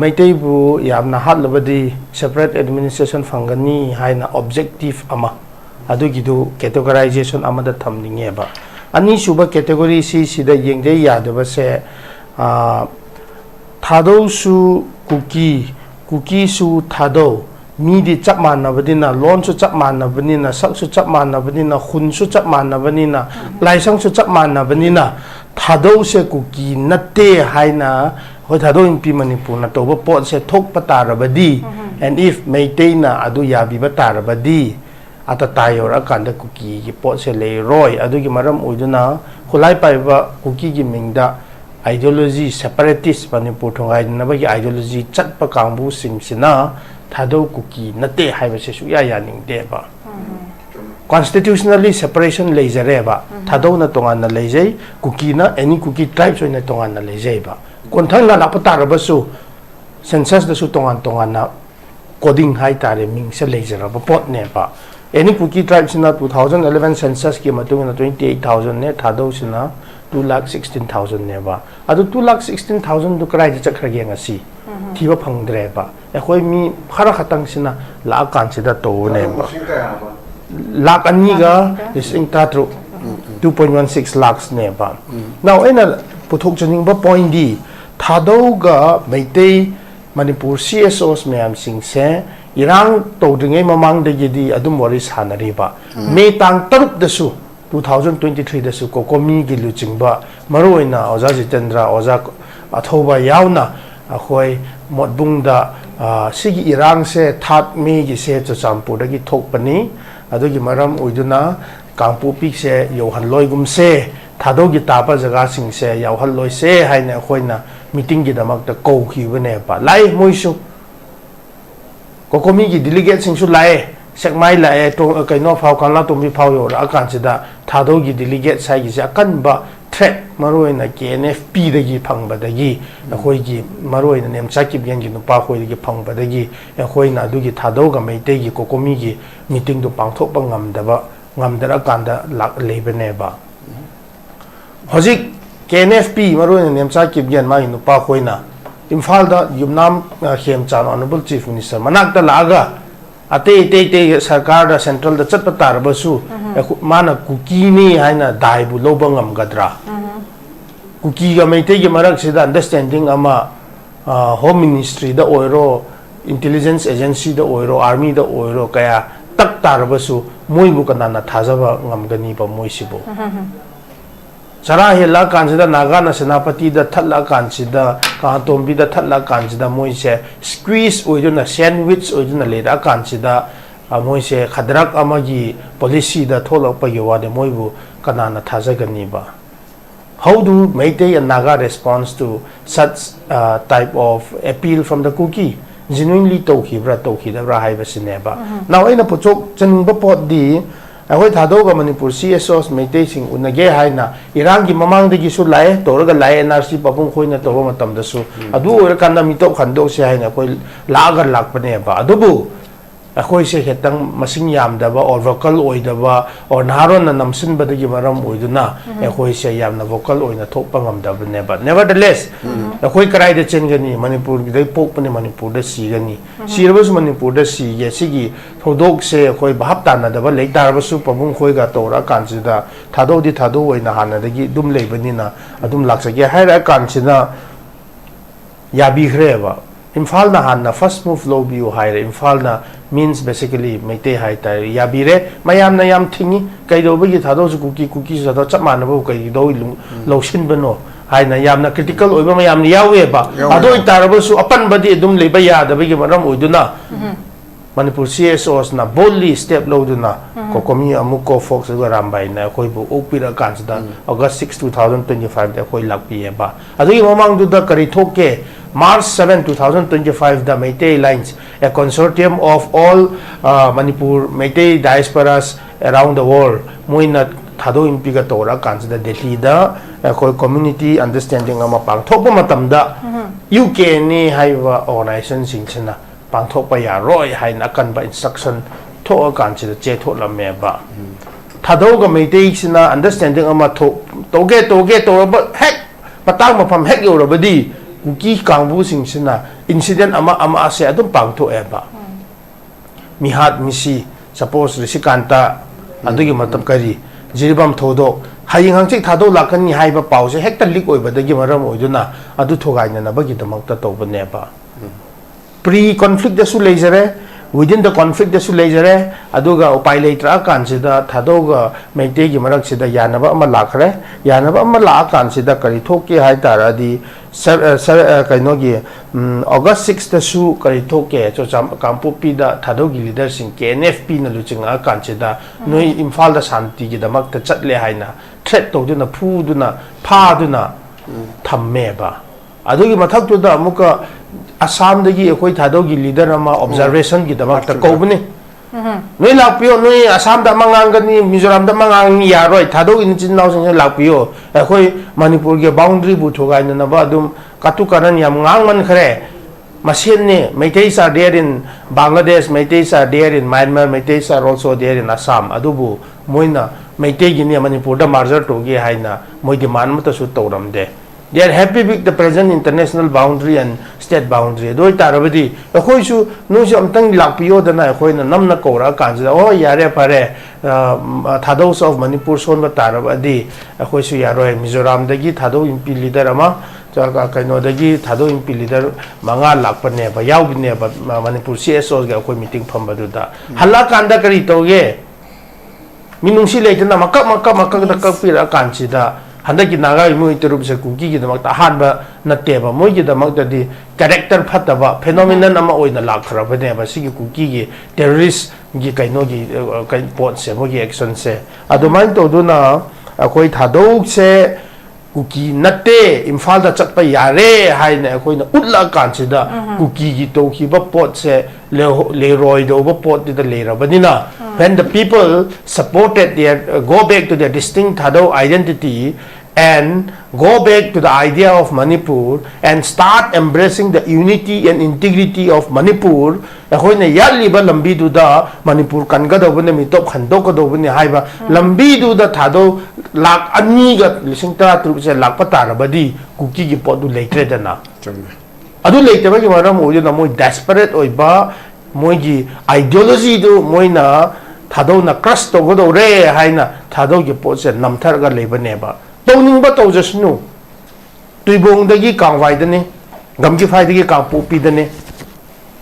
maitei bu yamna hatlabadi separate administration fangani haina objective ama adu gi du categorization amada thamninge ba ani suba category si sida yengde yadaba se THADOU su kuki su THADOU mi di chap manabadina lon su chap manabadina sak su chap manabadina khun su chap manabadina laisang su chap manabadina THADOU se kuki natte haina hoi THADOU impi Manipur na toba pot se thok patarabadi and if maintain adu yabi batarabadi ata tayor akanda kuki gi pot se le roy adu gi maram oiduna khulai paiba kuki gi mingda ideology separatist Manipur thongai na ba gi ideology chatpa kangbu simsina THADOU kuki nate haiba se suya ya ning de ba constitutionally separation leizare ba THADOU na tongan na leizai kuki na any kuki tribes na tongan na leizai ba konthang na lapatar ba su census da su tongan na coding hai tare ming se leizara ba pot ne ba any kuki tribes na 2011 census ki matung na 28000 ne THADOU sina 2,16,000 ne ba adu 2,16,000 du krai ja khra ge ngasi thiba phangdre ba ekhoi mi khara khatang sina la kan sida to ne ba lakh ani ga lising ta tru 2.16 lakhs ne ba now ena puthok chaning ba point di THADOU ga maitei Manipur CSOs me am sing se irang to dringai mamang de gi di adum wari sanari ba me tang taruk da su 2023 da su kokomi gi luchingba maroina oza jitendra oza athoba yauna akhoi modbung da sigi irang se that me gi se champur da gi thokpani adu gi maram oiduna kangpu pik se yohan loigum se THADOU gi tapa jaga sing se yohan loi se haina khoina meeting gi damak ta ko khiwene pa lai moisu kokomi gi delegate sing su lai sekmai la to kaino phau kan la tumbi phau yo ra kan sida THADOU gi delegate sai gi ja kan ba threat maroina KNFP da gi phang ba da gi khoi gi maroina nem chakip gen gi no pa khoi gi phang ba da gi khoi na du gi THADOU ga mai te gi kokomi gi meeting do pang thok pa ngam dara kan da lak lebe ne ba hojik KNFP maroina nem chakip gen ma no pa khoi na imphal da yumnam khem chan honorable chief minister manak da laga ate sarkar da central da chat patar basu mana kuki ni haina dai bu lobangam gadra kuki ga maite gi marak sida understanding ama home ministry da oiro intelligence agency da oiro army da oiro kaya tak tar basu moi bu kana na thajaba ngam gani ba moi sibo Sara hela kansida naga na senapati da thala kansida ka tombi da thala kansida moi se squeeze oiduna sandwich oiduna le da kansida moi se khadrak amagi policy da tholok pa yawa de moi bu kanana thajagani ba. How do Meitei and Naga response to such type of appeal from the cookie? Genuinely tokibra hai basineba. Now in a puchok chanba pot di ahoi thado ga Manipur CSOs Meitei sing unage hai na Iran gi mamang de gi su lai toraga lai NRC papung khoi na toba matam da su adu ora kanna mitop khandok se hai na koi lagar lak pane ba adubu akoi se hetang masing yam da ba or vocal oi da ba or naron na namsin ba da gi maram oi du na akoi se yam na vocal oi na thok pa ngam da ne ba nevertheless akoi karai de chen gani Manipur gi dai pok pane Manipur da si gani sirabus Manipur da si ye sigi thodok se akoi bahap ta na da ba lei tar ba su pabung khoi ga tora kan si da thado di thado oi na hana da gi dum lei bani na adum lak sa ge hai ra kan si na ya bi khre ba Imphal na han na first move low view higher Imphal na means basically Meitei hai ta ya bire mayam na yam thingi kai do ba gi thado su cookie sa do chap man ba kai do lo shin bano hai na yam na critical oi ba mayam ni yawe ba ado itar ba su apan ba di dum le ba ya da ba gi maram oi du na Manipur CSOs na boldly step low du na ko komi amuko fox ga rambai na koi bu opira kan da August 6 2025 da koi lak pi ba ado gi mamang du da kari thoke March 7, 2025, the Meitei Lines, a consortium of all Manipur Meitei diasporas around the world, Muina Thado Impiga Tora, consider Delhi, the community understanding of Mapang Topa Matamda, UK ni Haiva organization Singchina, Pang Topa Ya Roy, Hainakan by instruction, Toa consider Jeto Lameba. Thado Meitei Sina understanding of Mato, Toge, but heck, Patang from Heck Yorobadi. Cookie Kangbu Singina incident ama se adum pangto eba mihat misi suppose risikanta adugi matam kari jiribam thodo haying hangchik thado lakani haiba pause hekta lik oiba dagi maram oiduna adu thogaina na bagi damakta tobneba pre conflict da su lejare within the conflict da su lejare aduga upai leitra kansida thadoga Meitei gi marak sida yanaba ama lakre la kansida kari thoke hai taradi kainogi August 6 da su kari thoke cho kampupi da thadogi leader sing KNFP na luchinga kansida noi Imphal da shanti gi damak ta chatle haina threat to duna phu duna pha duna thammeba adugi mathak tu da amuka Assam dagi ekoi Thadogi leader ama observation gi damak ta kobni noi lakpio noi Assam da mangang gani Mizoram da mangang yaroi Thado in chin naw sing lakpio ekoi Manipur ge boundary bu thogai na ba dum katu karan yam ngang man khare machine ne Meiteis are there in Bangladesh Meiteis are there in Myanmar Meiteis are also there in Assam adubu moina Meitei gi ne Manipur da merger to ge haina moi demand mata su toram de. They are happy with the present international boundary and state boundary. Doi tarabadi, akoi su no su amtang lakpio dana akoi na namna kora kanjida. Oh yare pare Thados of Manipur son ba tarabadi akoi su yaroi Mizoram dagi Thado impi leader ama chaka kaino dagi Thado impi leader manga lakpane ba yaubne ba Manipur CSOs ga akoi meeting phamba du da. Halla kanda kari toge minungsi leitana makka da kapira kanjida. Handaki naga imu iterup se cookie ki damak ta hanba nateba moi ki damak da di character phataba phenomenon ama oina lakhra bane ba sigi cookie ki terrorist gi kaino gi kai pot se mo gi action se adumain to duna akoi thadok se cookie natte Imphal da chatpa yare haina akoi na utla kansida cookie gi to ki ba pot se le roi do ba pot di da le ra banina when the people supported their go back to their distinct Thado identity and go back to the idea of Manipur and start embracing the unity and integrity of Manipur, ahoy na yali ba lambi du da Manipur kanga do bune mitop khando ko do bune hai ba lambi du da Thado lak ani ga lising ta tru se lak pata ra badi cookie gi pot du leitre da na adu leitre ba gi maram o na moi desperate oi ba moi gi ideology du moi na Thado na crush to go do re hai na Thado gi pot se namthar ga leba ne ba tawning ba taw jasnu tuibong dagi kangwai dane gamgi phai dagi kangpupi dane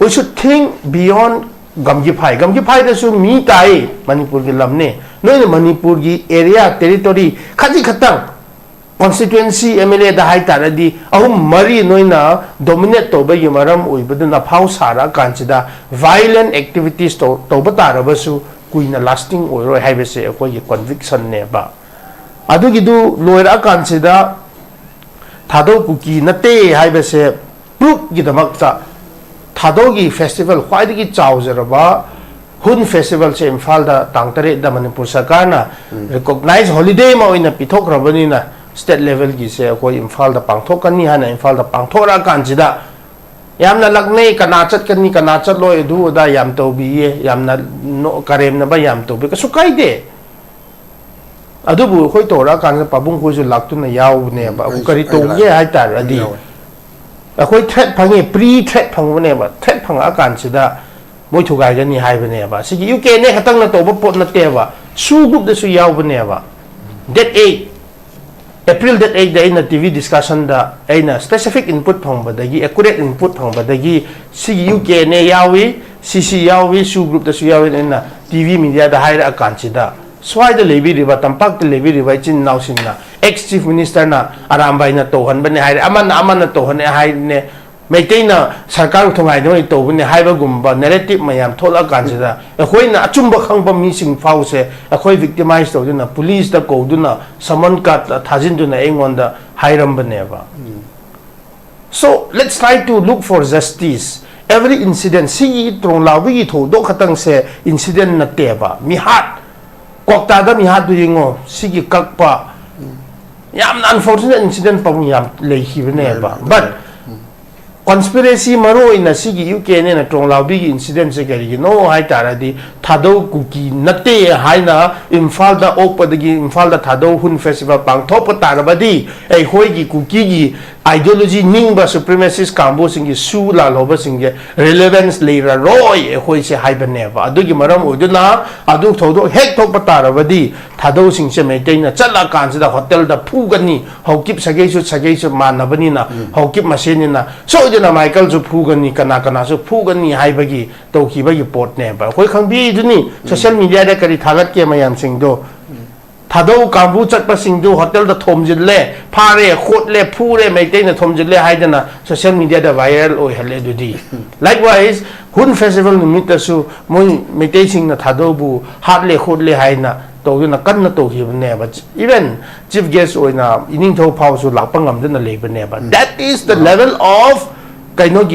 we should think beyond gamgi phai da su mi tai Manipur gi lamne no Manipur gi area territory khati khatang constituency MLA da hai taradi ahum mari noina dominate to ba yimaram uibaduna phau sara kanchida violent activities to batarabasu kuina lasting oiro haibese akoi conviction ne ba adugidu loira kanchida thadou kuki nate haibese proof gidamakta thadou gi festival khwaidigi chawjaraba hun festival se imphal da tangtare da manipur sarkar na recognize holiday ma oina pithok rabani na state level gi se akoi imphal da pangthok kani hana imphal da pangthora kanjida yamna lagnei kana chat kani kana chat loi du da yam to bi yamna no karem na ba yam to bi ka sukai de adubu khoi tora kan pabung khoi ju laktu na yaw ne ba ku kari to ye hai tar adi akoi threat phangi pre threat phang ne ba threat phang akan sida moi thugai gani hai ba ne ba sigi uk ne khatang na to ba pot na te ba su group de su yaw ba ne ba that 8 April that 8 da TV discussion da aina specific input phang badagi accurate input phang badagi si UK ne yawi CC yawi su group da su yawi na TV media da haira akanchida swai da lebi riba tampak da lebi riba chin naw sinna ex chief minister na arambai na tohan bane haira amana tohan haira ne Maitena sarkar thongai no to bune haiba gumba narrative mayam thola kanjida akhoina achumba khangba mi sing fause akhoi victimize to duna police da ko duna summon ka thajin duna engonda hairam baneba so let's try to look for justice every incident si Tronglaobi gi tho do khatang se incident na teba mi hat kokta da mi hat du yingo sigi kakpa yam unfortunate incident pa yam lehi baneba but conspiracy maro in a sigi UK ne na Tronglaobi incident se kari no hai taradi thadou kuki nate haina imphal da opadagi imphal da thadou hun festival pang thop tarabadi ei hoi gi kuki gi ideology ningba supremacist kambo singi su la loba singi relevance leira roy e hoi se hai baneva adu gi maram uduna adu thodo hek thop tarabadi thadou sing se maintain na chala kan da hotel da phugani hokip sagei su manabani na hokip maseni na so na Michael ju phugani kana su phugani haibagi tokibagi port ne ba khoi khangbi duni social media da kari thagat ke mayam sing do thadou kambu chatpa sing do hotel da thomjille phare khotle phure maintain na thomjille haidana social media da viral oi hale dudi likewise hun festival nimit su moi maintain sing na thadou bu hatle khotle haina to na kan na to hi ne ba even chief guest oina ining tho phau su lakpangam na le ba ne ba that is the level of kaino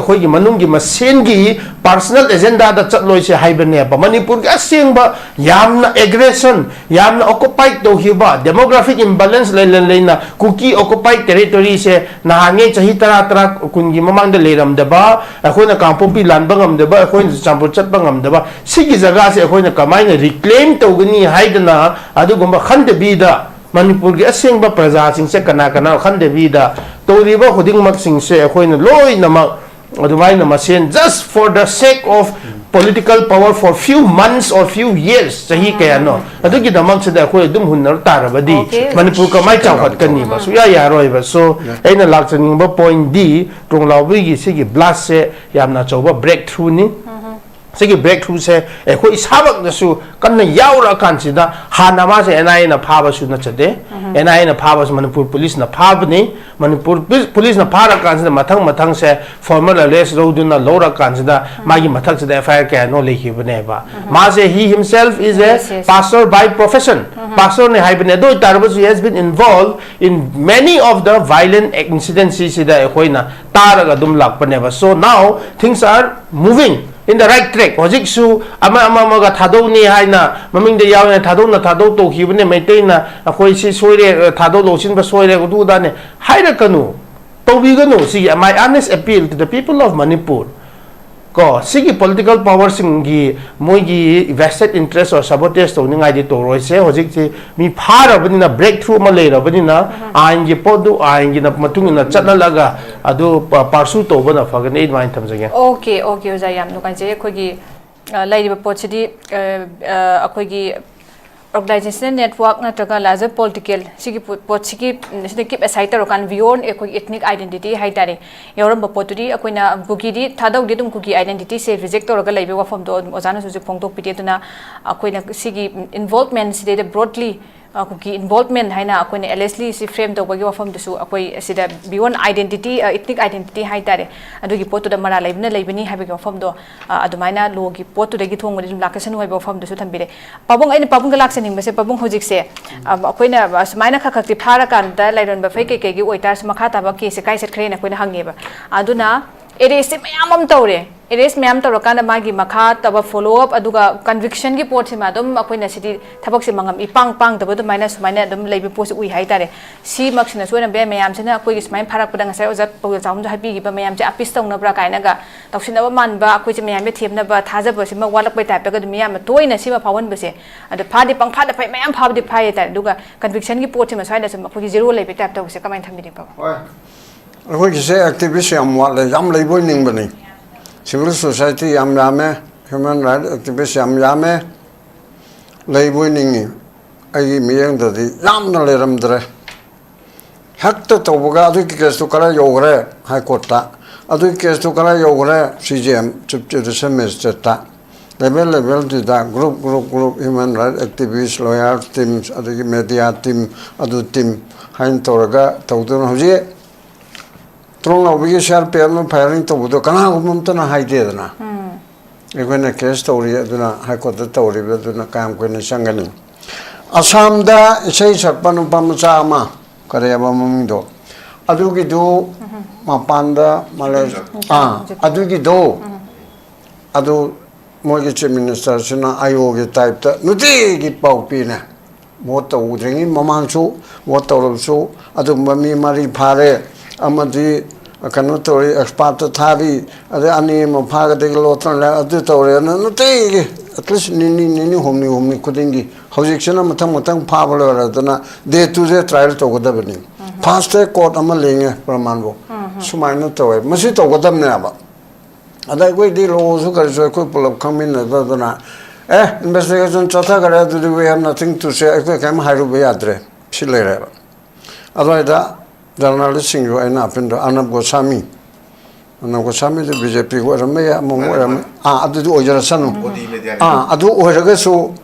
khoi gi manung gi masen gi personal agenda da chatloi se haibane ba manipur ga sing ba yamna aggression yamna occupied to hiba demographic imbalance leina kuki occupied territory se na hange chahi tara kungi mamang da leram da ba akhoina kampopi lan bangam da ba akhoina champur chat bangam da ba sigi jaga se akhoina kamai na reclaim to gani haidana adu gomba khande bi da Manipur gi asing ba praja sing se kana khande bi da to riba khuding mak sing se akhoina loi namak adumai na masen just for the sake of political power for few months or few years sahi kaya no adu gi damak se da khoi dum hunnar tarabadi Manipur ka mai chawhat kani ba su ya roi ba so aina lakchaning ba point d Tronglaobi gi sigi blast se yamna chawba breakthrough ni sigi breakthrough se khoi sabak da su kanna yaura kansida hanama se NIA na phaba su na chade NIA na phaba su Manipur police na phabni Manipur police na phara kansida mathang se formal arrest roduna lora kansida magi mathak se FIR ka no lekhi bane ba ma se he himself is a pastor by profession pastor ne haibne do tarbasu he has been involved in many of the violent incidents sida khoina taraga dum lakpane ba so now things are moving in the right track hojik su ama ga thadou ni haina maming de yaw na thadou to khibne maintain na akhoi si soire thadou losin ba soire du da ne haira kanu to bi ganu si my honest appeal to the people of Manipur ko sigi political power singi moigi vested interest or sabotage to ningai di to roi se hojik si mi phara bani na breakthrough ma le ra bani na ain gi podu ain gi na matung na chatna laga adu parsu to bana fagan ei main tham jage okay ojayam no kan je khoi gi lai ba pochidi akhoi gi organizational network na taga larger political sigi pochigi sigi keep aside ro kan beyond akhoi ethnic identity haitare yoram bapoturi akoina kuki di thadau di dum kuki identity se reject to ga laibe wafam do ojana su phongtok pite tuna akoina sigi involvement side broadly kuki involvement hai na akoi allegedly si frame to bagi wafam dusu akoi asida beyond identity ethnic identity hai tare adugi potu da mara laibna laibani ha bagi wafam do adumaina logi potu dagi thongmani dum lakasan hoi wafam dusu thambire pabung aina pabung galaksan hingbase pabung hojik se akoi na asmaina khakti phara kan da lairon ba fai ke ke gi oitar makha ta ba ke se kai set khre na koi na hangeba aduna erase mayamam tawre erase mayam tawrakana magi makha taba follow up aduga conviction gi pot sima dum akoina sidi thabak se mangam ipang pang taba dum minus sumaina dum leibe posi ui hai tare si maksina soina be mayam sina akoi gi smain pharak padang sai ojat pawil chaum ja habi gi ba mayam se apis tawna bra kaina ga tawsina ba man ba akoi se mayam be themna ba thaja ba sima walak pai type ga dum mayam toina sima phawan ba se adu phadi pang phada phai mayam phadi phai tare duga conviction gi pot sima soina sima akoi gi zero leibe type taw se kamain thambi ba akoi gi se activist yam wa le yam lei boy ning bani civil society yam yame human rights activist yam yame lei boy ning ai miyang da di yam na le ram dre hakta to buga adu ki kes to kara yogre high court ta adu ki kes to kara yogre cgm chup chup semester ta level to da group human rights activist lawyer teams adu ki media team adu team hain toraga tawdun hoje Tronglaobi share perno firing to budo kana gumum to na haide na egona case story aduna high court story aduna kam ko na sangani Assam da sei sarpanu pamcha ma kare ba mumindo adugi do mapanda male adugi do adu mogi chief minister sina ayogi type ta nuti gi pau pi na moto udringi mamanchu moto su adu mami mari phare amadi kanu tori expert thabi ade ani ma phaga de lotran la adu tori no te at least ni homni kudingi hojik chana matang phabalo radana day to day trial to goda bani fast court ama lenge pramanbo sumaina toy masi to goda ne aba ada koi di lo su kar so koi pulap khamin na dana investigation chata kara do we have nothing to say ko kam haru be adre silere aba journalist sing I na pin Anab Goswami the BJP go ramaya momo adu ojara sanu adu oiraga su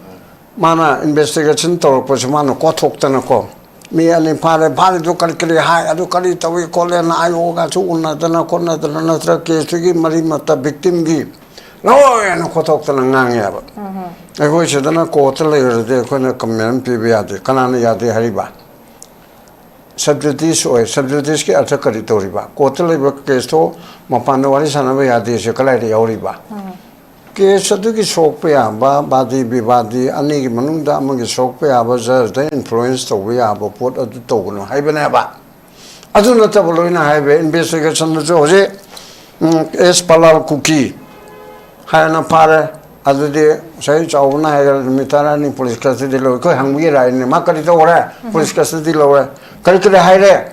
mana investigation to ko mano ko thoktana ko mi ani phare do kalkali hai adu kali tawi kole na ayo ga su unna dana konna dana natra case gi mari mata victim gi no ya ko thoktana ngang ya ba ai ko sedana ko tele de ko na comment pi bi ade kanana ya de hariba subjudice or subjudice ke artha kari toriba kotel ba case to mapanda wali sanaba yade se kalai de yoriba ke sadu ki sok pe aba badi bibadi ani ki manungda amagi sok pe aba just the influence to we aba pot adu to no haibana ba adu na tabloina haibe investigation no je es palal kuki haina pare adu de sai chauna ha mitara ni police custody lo ko hangwi rai ni makari to ora police custody lo kari kari haire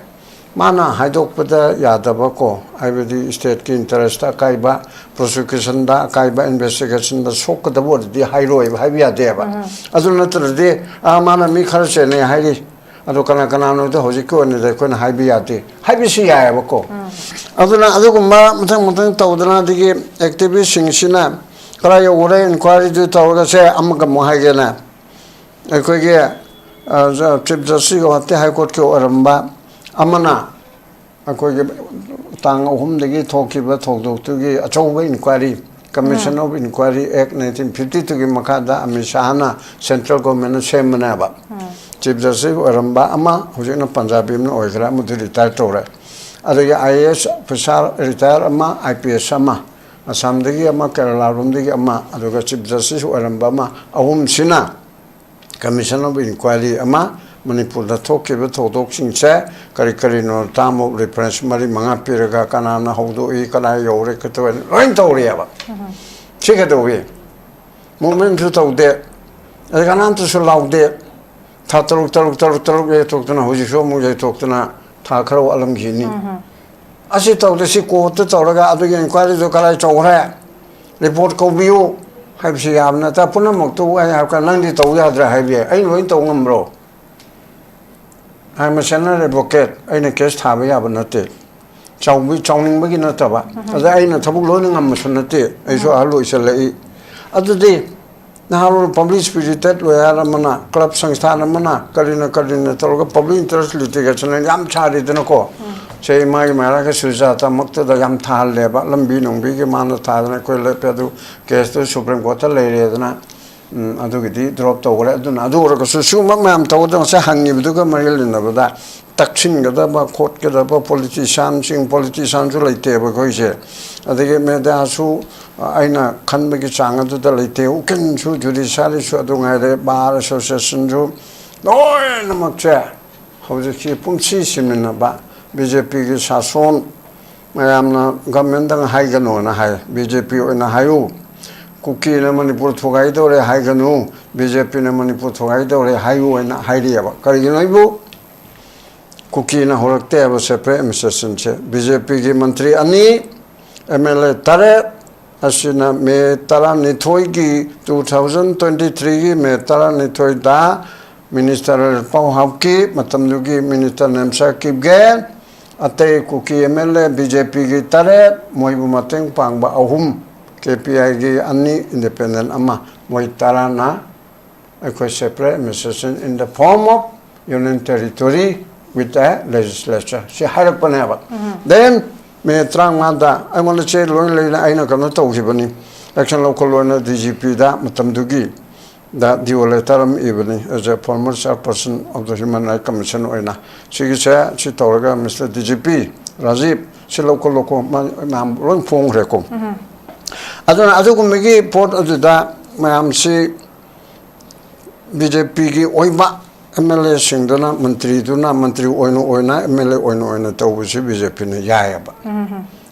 mana haidok pada yadaba ko aibadi state ki interest kaiba prosecution da kaiba investigation da sok da bod di hairo haibi adeba aduna de mana mi kharche ne hairi adu kana no de hoji ko ne de ko na haibi ade haibi si ya ba ko aduna adu ma mutang tawdana digi activist sing sina kara yo ore inquiry du tawga se amga mo haigena ko ge chief justice ko hate high court ke oramba amana akoi ge tang ahum degi thokiba thokdok tu gi achouba inquiry commission of inquiry act 1952 gi makada amishana central government semna ba chief justice oramba ama hojina punjabi na oigra mudu retire tore adagi IAS officer retire ama IPS ama Assam degi ama Kerala rum degi ama aduga chief justice oramba ama ahum sina commission of inquiry ama Manipur da thoke be thodok singse kari no tamo reference mari manga piraga kana na hodo e kana yore kato loin tawri aba chike do we moment to tawde kana to so laude thatruk e tokna hoji so mu je tokna tha kharo alam gini asi tawde si ko to tawraga adu inquiry do kala chawra report ko biu haibsi yamna ta punamok to ai ha kan nang di taw ya dra haibi ai loin taw ngamro I'm a senior advocate ai na case thaba ya banate chawning bagi na taba ada ai na thabuk loin ngam sunate ai so halu isalai adu de naharu public spirited loyal mana club sangsthana mana karina tologa public interest litigation yam chari dena ko sei mai mara ka sujata makta da yam thal leba lambi nongbi ke mana thadana ko le pedu case to supreme court le re dana adu gidi drop to gore aduna adu ro ko su mam to da sa hangi bu ga maril na ba taksin ga da ba court ga da ba politician ju le te ba ko je adege me da su aina khan ba gi chang adu da le te u ken su judiciary su adu ngai de bar association ju noi na mak che ho je ki pum chi sim na ba BJP ki sason mayam na government dang hai ga no na hai BJP o na hayu kuki na manipur thogai do re hai ga no BJP na manipur thogai do re hayu na hai ri ba kari gi noi bu kuki na horak te ba separate administration che BJP ki mantri ani MLA tare asina me tara ni thoi ki 2023 ki me tara ni thoi da minister pau hapki matam dugi minister namsa kibge ate kuki MLA BJP ki tare moi bu mateng pang ba ahum KPI ki ani independent ama moi tara na a separate administration in the form of union territory with a legislature she had panaba then me Tronglaobi I want to say lo le aina kana to hibani election local na DGP da matam dugi da dioletaram evening as a former chairperson of the Human Rights Commission oina chigisa chi toraga Mr DGP Rajiv si local mam ron phong rekom aduna adukum megi port aduda mayam si BJP ki oiba MLA singduna mantri oina MLA oina tawusi BJP ne yayaba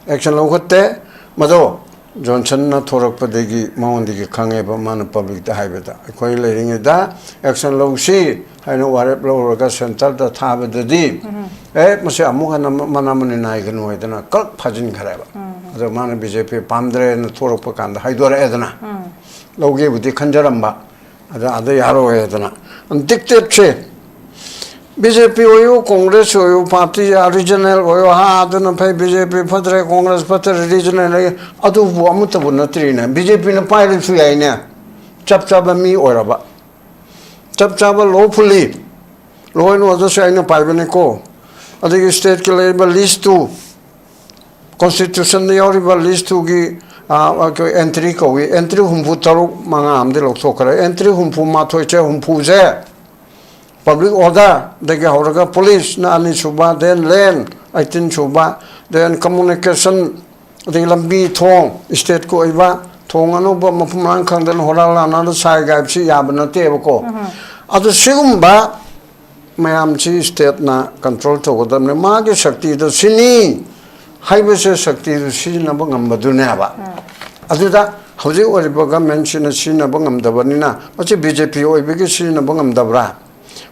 action lokotte mado Johnson na thorak padegi maundi ki khange ba man public da haibeda koi lering da action lo si haino warep lo ga center da thaba da di mase amuga na manamani nai gnu edana kal phajin khareba ado man BJP pamdre na thorak pa kan da haidora edana loge budi khanjaramba ada yaro edana dictate che BJP oyo Congress oyo party regional oyo ha aduna phai BJP phatre Congress phatre regional adu bu amut bu natri na BJP na pai su yai ne chap mi oraba chap lawfully law and order sai na pai bene ko adu state ke level list to constitution ne yori ba list to gi entry ko entry humpu taru manga amde lok sokara entry humpu ma thoi che humpu je public order dege horaga police na ani suba then land 18 suba then communication de lambi thong state ko iba thong anu ba mapumang khang den horala na sai gaib si yabna te ko adu sigumba mayam chi state na control to godam ne ma ge shakti do sini haibe se shakti do sina ba ngam badu ne ba adu da hoji ori ba government sina sina ba ngam da banina machi BJP oi be ge sina ba ngam da bra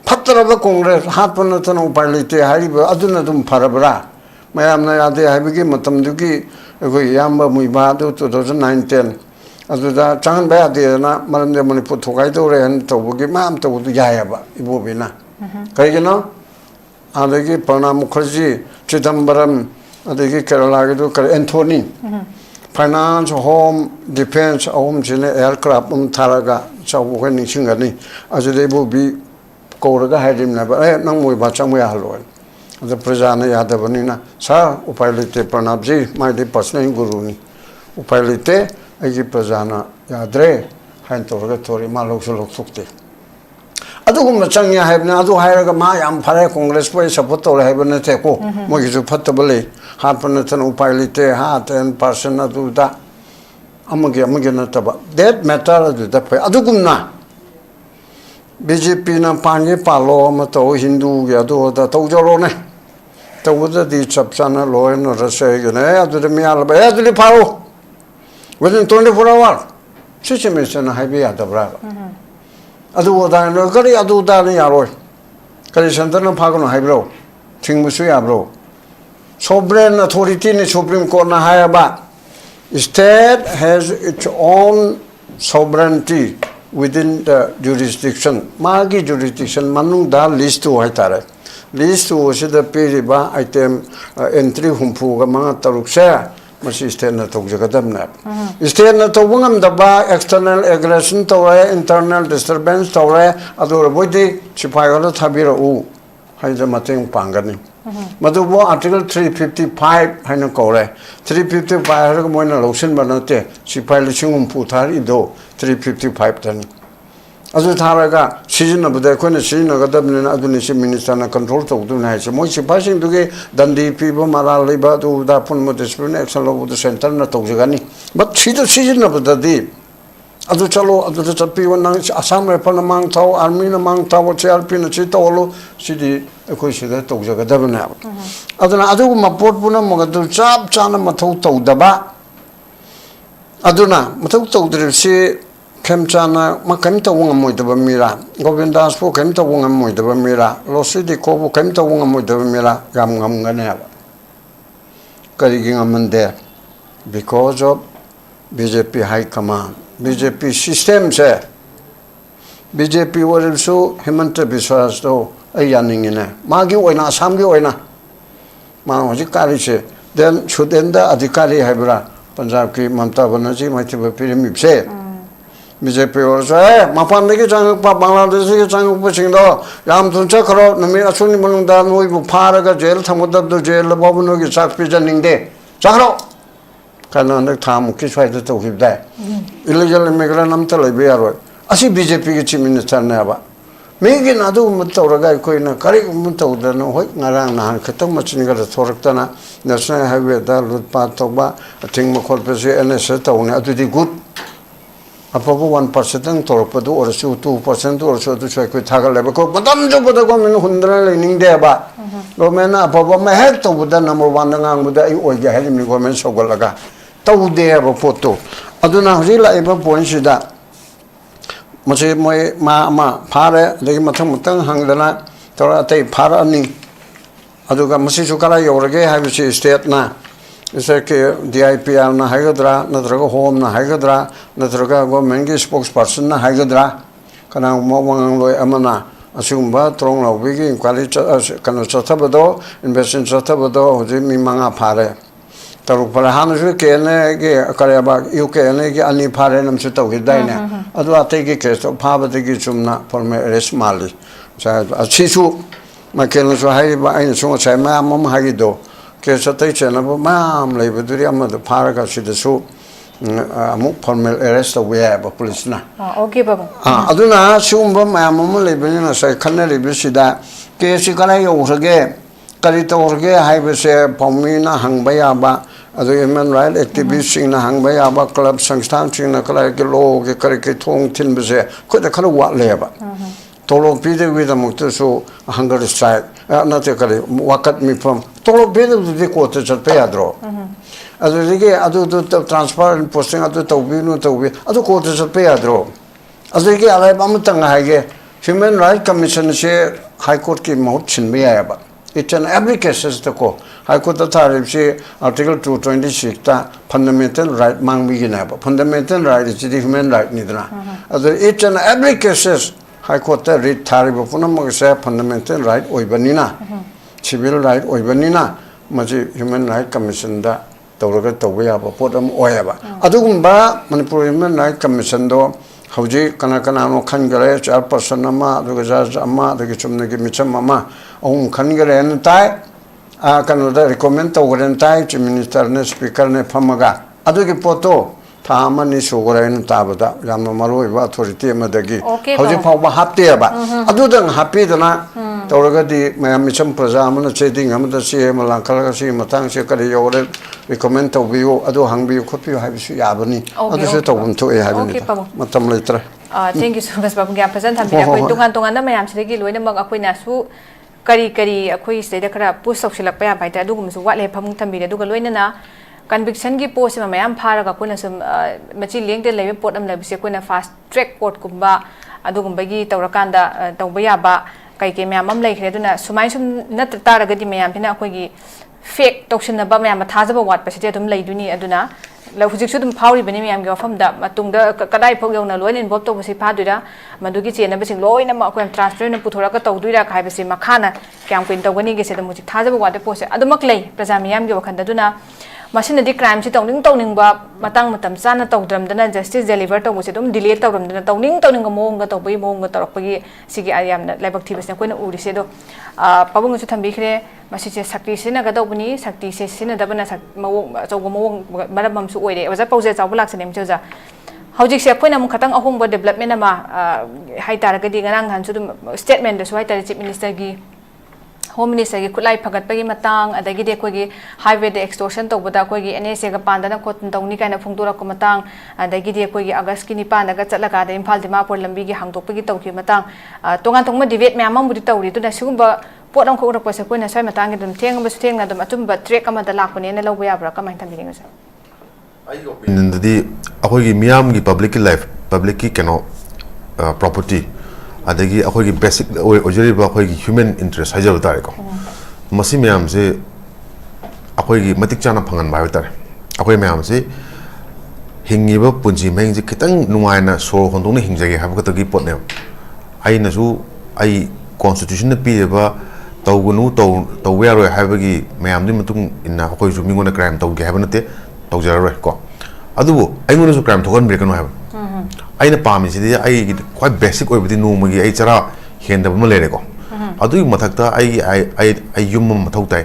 Patraba Congress hapana tan upalite hariba aduna dum parabra mayamna yade habigi matam dugi go yamba muiba do 2019 aduda changan ba de na maramde manipur thogai do re han to bugi mam to du yayaba ibobina kaigino adagi Pranab Mukherjee Chidambaram adagi Kerala ge do Anthony finance home defense home jine aircraft tharaga chabu ko ningchingani ajude bu bi Koraga Haidim na nang mui ba chang mui haloi the prajana yadavanina sa upalite Pranabji my de personal guru ni upalite agi prajana yadre hain toraga tori ma lok sukte adu gum chang ya haibna adu hairaga ma yam phare congress poi support to haibna te ko mo gi ju phatabale hapna tan upalite ha 10% adu da amage na taba that matter adu da adu gum na BJP na panye palo ma to Hindu ya do da to joro ne to da di chapchana lo no rase ge ne adu de mial ba adu li paro within 24 hours situation na haibe ya da bra adu da no kari adu da ne ya ro kari santan na phago no haibro thing mu su ya bro sovereign authority ne supreme court na haya ba state has its own sovereignty within the jurisdiction magi jurisdiction manung da list to haitare list to se the periba item entry humpu ga ma taruk se masi state na tawjagadam na state na tawbangam daba external aggression tawre internal disturbance tawre ador boidi chipayala thabira u haida mateng pangani madubo article 355 haina kore 355 har moina losin banate chipayala chingum puthar ido 355 tani azu tharaga season of the kone season of the adunishi minister na control to do na che moi passing to ge dandi people mara liba to da pun mo discipline action lo the center na to jagani but season of the di azu chalo azu chapi wan asam re pan mang thau army na mang thau CHP na chi to lo sidi ko sida to jaga na aduna adu ma port puna mo ga chap chana ma thau to daba aduna ma thau to dir si Kemchana makamita wunga moidaba mira Govindas po kamita wunga moidaba mira Losidi kobo kamita wunga moidaba mira gam ganeva Karigi ngamande because of BJP high command BJP system se BJP were so Himanta Biswas do ayaning ine magi oina samgi oina ma hoji kari se then chudenda adhikari habra Punjab ki Mamata Banerjee maithiba pirimi se BJP also mapan lagi jangan pa Bangladesh lagi jangan pa singdo ram tunca karo nami asuni manung da noi bu phara ga jail thamudab do jail la babu no gi sak pijan ning de chakro kana nak tham ki swai da to hibda illegal immigrant nam ta lai be aro asi BJP ki chief minister na ba me gi na du mut to raga koi na kari mut to da no hoi ngarang na khatam machin ga thorak ta na national highway da lut pa to ba thing ma khol pe se NS to ne adu di good Apapo 1% ang torpado or so 2% or so to check with Tagaleba. Madam Jobodago in Hundra leaning there, but Romana Apapo my head to the number one and with the oil Gahelim women so golaga. Tau de a photo. Aduna Rila Eva points that Mose Ma Pare, the Matamutang Hangdana, Torate Parani Aduga Masisukara Yorge, have you state na. Isa ke DIPR na haigadra na traga home na haigadra na traga government ki spokesperson na haigadra kana mo wangang loi amana asumba Tronglaobi ki inquiry kana chatabado investigation chatabado hoji mi manga phare taruk pala hanu ju ke ne ke kareba uk ne ke ani phare nam chu tawhi dai ne adu ate ki case to phabati ki chumna forme arrest mali sa achisu makel so hai ba ai so chai ma mom hagido Kesa tay chana po maam lay baduri amma the paraga sida so amuk formal arrest we have a police na. Okay babu. Aduna sumba maam lay bani na say kanna lay bisida kesi kana yorge karita orge hai bise pomina hangbaya ba adu human right activist sing na hangbaya ba club sangstan sing na kala ke lo ke kare ke thong tin bise ko da kana wa le ba. Tolo pide with a muktu hunger strike not a kare wakat mi from Tolo pide the quarter at Pedro. As we get adu transparent posting at the Tobino to be other quarters at Pedro. As we get a Bamatanga Human Rights Commission share High Court ki motion me aba. It's an every case as the co. High Court authority Article 226 fundamental right mang beginaba. Fundamental right is the human right nidra. As it's an every cases High Court read Taribo Punamasa fundamental right oibanina, civil right oibanina, Maji Human Rights Commission da Toraga Tawayaba Potam Oyaba. Adugumba, Manipur Human Rights Commission do, Hauji Kanakanano Kangare, CHAIRPERSON Ama, the Gazaz Ama, the Gichumnagi Michamama, Om Kangare and Tai, Canada recommend to Warentai, Minister ne Speaker ne Pamaga. Adugi Poto. Tamani Sugaran Tabata, Yamamaru authority Madagi. How's it for happy about? Other than happy than Toragadi, Mayamicham Prazamana Cheding, Amada CM, Lankalasi, Matang Shekari, Yore, recommend to view, Ado Hangbi, copy of Yabani. Other set of them to a having Matam later. Thank you so much, Babu Present. I'm going to Hantongana, Mayam Segi, Luenamag Aquinasu, Kari Kari, Aquis, the Kara, Push of Shilapaya by Tadum, what Lepam Tambi, Dugaluena. Conviction ki post ma mayam phara ka kuna sum machi link de lebe pot am lebe se kuna fast track court kumba adugumba gi tawrakanda tawba ya ba kai ke mayam am lekhre duna sumai sum nat taraga di mayam phina khoi gi fake toxin ba mayam thajaba wat pa se dum leiduni aduna la hujik su dum phawri bani mayam gi wafam da matung da kadai phok yona loin involve to se phadura madugi chena ba sing loina ma ko transfer na puthora ka tawduira khai ba se makhana kyam kuin tawgani ge se dum hujik thajaba wat de post adumak lei praja mayam gi wakhanda duna ꯃꯁꯤꯅꯗꯤ ꯀ꯭ꯔꯥꯏꯝꯁꯤ ꯇꯧꯅꯤꯡꯕ ꯃꯇꯥꯡ ꯃꯇꯝ ꯆꯥꯅ ꯇꯧꯗ꯭ꯔꯝꯗꯅ justice deliver ꯇꯧꯕꯁꯦ ꯑꯗꯨꯝ ꯗꯤꯂꯦ ꯇꯧꯔꯝꯗꯅ ꯇꯧꯅꯤꯡꯕ ꯃꯑꯣꯡꯒ ꯇꯧꯕꯒꯤ ꯃꯑꯣꯡꯒ ꯇꯧꯔꯛꯄꯒꯤ ꯁꯤꯒꯤ ꯌꯥꯝꯅ ꯂꯥꯏꯕꯛ ꯊꯤꯕꯁꯤꯅ ꯑꯩꯈꯣꯏꯅ ꯎꯔꯤꯁꯦ ꯑꯗꯣ ꯄꯥꯕꯨꯡꯅꯁꯨ ꯊꯝꯕꯤꯈ꯭ꯔꯦ ꯃꯁꯤꯁꯦ ꯁꯛꯇꯤ ꯁꯤꯖꯤꯟꯅꯒꯗꯧꯕꯅꯤ ꯁꯛꯇꯤꯁꯦ ꯁꯤꯖꯤꯟꯅꯗꯕꯅ ꯃꯑꯣꯡ ꯑꯆꯧꯕ ꯃꯑꯣꯡ ꯃꯔꯝ ꯑꯃꯁꯨ ꯑꯣꯏꯔꯦ ꯑꯣꯖꯥ ꯄꯥꯎꯖꯦꯜ ꯆꯥꯎꯕ ꯂꯥꯛꯆꯅꯦ ꯑꯣꯖꯥ ꯍꯧꯖꯤꯛꯁꯦ ꯑꯩꯈꯣꯏꯅ ꯑꯃꯨꯛ ꯈꯇꯪ ꯑꯍꯣꯡꯕ ꯗꯦꯕꯂꯞꯃꯦꯟ ꯑꯃ ꯍꯥꯏꯇꯥꯔꯒꯗꯤ ꯉꯔꯥꯡ ꯅꯍꯥꯟꯁꯨ ꯑꯗꯨꯝ ꯁ꯭ꯇꯦꯠꯃꯦꯟꯗꯁꯨ ꯍꯥꯏꯇꯥꯔꯦ ꯆꯤꯞ ꯃꯤꯅꯤꯁꯇꯔꯒꯤ ꯍꯣꯝ ꯃꯤꯅꯤꯁꯇꯔꯒꯤ ꯈꯨꯠꯂꯥꯏ ꯐꯒꯠꯄꯒꯤ ꯃꯇꯥꯡ ꯑꯗꯒꯤꯗꯤ ꯑꯩꯈꯣꯏꯒꯤ ꯍꯥꯏꯋꯦꯗ ꯑꯦꯛꯁꯇꯣꯔꯁꯟ ꯇꯧꯕꯗ ꯑꯩꯈꯣꯏꯒꯤ NSAꯒ ꯄꯥꯟꯗꯅ ꯈꯣꯠꯇꯅ ꯇꯧꯅꯤ ꯀꯥꯏꯅ ꯐꯣꯡꯗꯣꯔꯛꯄ ꯃꯇꯥꯡ ꯑꯗꯒꯤꯗꯤ ꯑꯩꯈꯣꯏꯒꯤ ꯑꯥꯒꯁꯠꯀꯤ 9ꯗꯒ ꯆꯠꯂꯀꯥꯟꯗ ꯏꯝꯐꯥꯜ ꯗꯤꯃꯥꯄꯨꯔ ꯂꯝꯕꯤꯒꯤ ꯍꯥꯡꯗꯣꯛꯄꯒꯤ ꯇꯧꯈꯤꯕ ꯃꯇꯥꯡ ꯇꯣꯉꯥꯟ ꯇꯣꯉꯥꯟꯕ ꯗꯤꯕꯦꯠ ꯃꯌꯥꯝ ꯑꯃꯕꯨꯗꯤ ꯇꯧꯔꯤ ꯑꯗꯨꯅ ꯁꯤꯒꯨꯝꯕ ꯄꯣꯠ ꯑꯃꯈꯛ ꯎꯔꯛꯄꯁꯦ ꯑꯩꯈꯣꯏꯅ ꯁ꯭ꯋꯥꯏ ꯃꯇꯥꯡꯒꯤ ꯑꯗꯨꯝ ꯊꯦꯡꯉꯕꯁꯨ ꯊꯦꯡꯅ ꯑꯗꯨꯝ ꯑꯆꯨꯝꯕ ꯇ꯭ꯔꯦꯛ ꯑꯃꯗ ꯂꯥꯛꯄꯅꯦꯅ ꯂꯧꯕ ꯌꯥꯕ꯭ꯔꯥ ꯀꯃꯥꯏꯅ ꯊꯝꯕꯤꯅꯤꯡꯉꯤ ꯁꯥꯔ ꯑꯩꯒꯤ ꯑꯣꯄꯤꯅꯤꯌꯟꯗꯗꯤ ꯑꯩꯈꯣꯏꯒꯤ ꯃꯤꯌꯥꯝꯒꯤ ꯄꯕ꯭ꯂꯤꯛꯀꯤ ꯂꯥꯏꯐ ꯄꯕ꯭ꯂꯤꯛꯀꯤ ꯀꯩꯅꯣ ꯄ꯭ꯔꯣꯄꯔꯇꯤ ꯑꯗꯒꯤ ꯑꯩꯈꯣꯏꯒꯤ ꯕꯦꯁꯤꯛ ꯑꯣꯏꯖꯔꯤꯕ ꯑꯩꯈꯣꯏꯒꯤ ꯍ꯭ꯌꯨꯃꯦꯟ ꯏꯟꯇꯔꯦꯁ ꯍꯥꯏꯖꯕ ꯇꯥꯔꯦꯀꯣ ꯃꯁꯤ ꯃꯌꯥꯝꯁꯦ ꯑꯩꯈꯣꯏꯒꯤ ꯃꯇꯤꯛ ꯆꯥꯅ ꯐꯪꯍꯟꯕ ꯍꯥꯏꯕ ꯇꯥꯔꯦ ꯑꯩꯈꯣꯏ ꯃꯌꯥꯝꯁꯤ ꯍꯤꯡꯉꯤꯕ ꯄꯨꯟꯁꯤ ꯃꯍꯤꯡꯁꯤ ꯈꯤꯇꯪ ꯅꯨꯡꯉꯥꯏꯅ ꯁꯣꯔ ꯍꯣꯟꯗꯣꯛꯅ ꯍꯤꯡꯖꯒꯦ ꯍꯥꯏꯕ ꯈꯛꯇꯒꯤ ꯄꯣꯠꯅꯦꯕ ꯑꯩꯅꯁꯨ ꯑꯩ ꯀꯣꯟꯁꯇꯤꯇ꯭ꯌꯨꯁꯟꯅ ꯄꯤꯔꯤꯕ ꯇꯧꯒꯅꯨ ꯇꯧꯕ ꯌꯥꯔꯣꯏ ꯍꯥꯏꯕꯒꯤ ꯃꯌꯥꯝꯗꯨꯒꯤ ꯃꯇꯨꯡ ꯏꯟꯅ ꯑꯩꯈꯣꯏꯁꯨ ꯃꯤꯉꯣꯟꯗ ꯀ꯭ꯔꯥꯏꯝ ꯇꯧꯒꯦ ꯍꯥꯏꯕ ꯅꯠꯇꯦ ꯇꯧꯖꯔꯔꯣꯏ ꯀꯣ ꯑꯗꯨꯕꯨ ꯑꯩꯉꯣꯟꯗꯁꯨ ꯀ꯭ꯔꯥꯏꯝ ꯊꯣꯛꯍꯟꯕꯤꯔꯛꯀꯅꯨ ꯍꯥꯏꯕ ꯑꯩꯅ ꯄꯥꯝꯃꯤꯁꯤꯗꯤ ꯑꯩꯒꯤ ꯈ꯭ꯋꯥꯏ ꯕꯦꯁꯤꯛ ꯑꯣꯏꯕꯗꯤ ꯅꯣꯡꯃꯒꯤ ꯑꯩ ꯆꯔꯥ ꯍꯦꯟꯗꯕ ꯑꯃ ꯂꯩꯔꯦꯀꯣ ꯑꯗꯨꯒꯤ ꯃꯊꯛꯇ ꯑꯩ ꯌꯨꯝ ꯑꯃ ꯃꯊꯧ ꯇꯥꯏ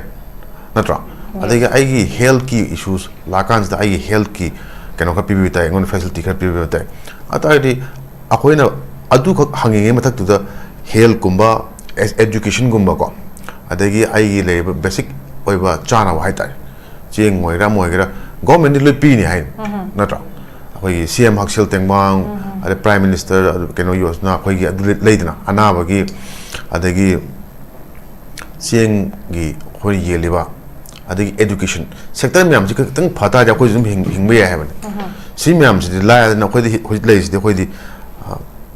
ꯅꯠꯇ꯭ꯔꯥ ꯑꯗꯒꯤ ꯑꯩꯒꯤ ꯍꯦꯜꯊꯀꯤ ꯏꯁꯨꯁ ꯂꯥꯛꯀꯥꯟꯁꯤꯗ ꯑꯩꯒꯤ ꯍꯦꯜꯊꯀꯤ ꯀꯩꯅꯣ ꯈꯔ ꯄꯤꯕꯤꯕ ꯇꯥꯏ ꯑꯩꯉꯣꯟꯗ ꯐꯦꯁꯤलिꯇꯤ ꯈꯔ ꯄꯤꯕꯤꯕ ꯇꯥꯏ ꯑꯗꯨꯇꯥꯔꯗꯤ ꯑꯩꯈꯣꯏꯅ ꯑꯗꯨꯈꯛ ꯍꯪꯉꯤꯉꯩ ꯃꯊꯛꯇꯨꯗ ꯍꯦꯜꯊꯀꯨꯝꯕ ꯑꯦꯖꯨꯀꯦꯁꯟꯒꯨꯝꯕꯀꯣ ꯑꯗꯒꯤ ꯑꯩꯒꯤ ꯂꯩꯔꯤꯕ ꯕꯦꯁꯤꯛ ꯑꯣꯏꯕ ꯆꯥꯅꯕ ꯍꯥꯏꯇꯥꯔꯦ ꯆꯦꯡ ꯑꯣꯏꯒꯦꯔꯥ ꯑꯃ ꯑꯣꯏꯒꯦꯔꯥ ꯒꯣꯔꯃꯦꯟꯗꯤ ꯂꯣꯏ ꯄꯤꯅꯤ ꯍꯥꯏꯅꯤ ꯅꯠꯇ꯭ꯔꯥ ꯑꯩꯈꯣꯏꯒꯤ CM ꯍꯛꯁꯦꯜ ꯇꯦꯡꯕꯥꯡ ꯑꯗꯩ ꯄ꯭ꯔꯥꯏꯝ ꯃꯤꯅꯤꯁꯇꯔ ꯀꯩꯅꯣ ꯌꯣꯖꯅꯥ ꯑꯩꯈꯣꯏꯒꯤ ꯑꯗꯨ ꯂꯩꯗꯅ ꯑꯅꯥꯕꯒꯤ ꯑꯗꯒꯤ ꯆꯦꯡꯒꯤ ꯑꯩꯈꯣꯏꯅ ꯌꯦꯜꯂꯤꯕ ꯑꯗꯒꯤ ꯑꯦꯗꯨꯀꯦꯁꯟ ꯁꯦꯛꯇꯔ ꯃꯌꯥꯝꯁꯤ ꯈꯤꯇꯪ ꯐꯇꯥꯔꯗꯤ ꯑꯩꯈꯣꯏꯁꯨ ꯑꯗꯨꯝ ꯍꯤꯡꯕ ꯌꯥꯏ ꯍꯥꯏꯕꯅꯤ ꯁꯤ ꯃꯌꯥꯝꯁꯤꯗꯤ ꯂꯥꯏꯔꯗꯅ ꯑꯩꯈꯣꯏꯗꯤ ꯍꯧꯖꯤꯛ ꯂꯩꯔꯤꯁꯤꯗꯤ ꯑꯩꯈꯣꯏꯗꯤ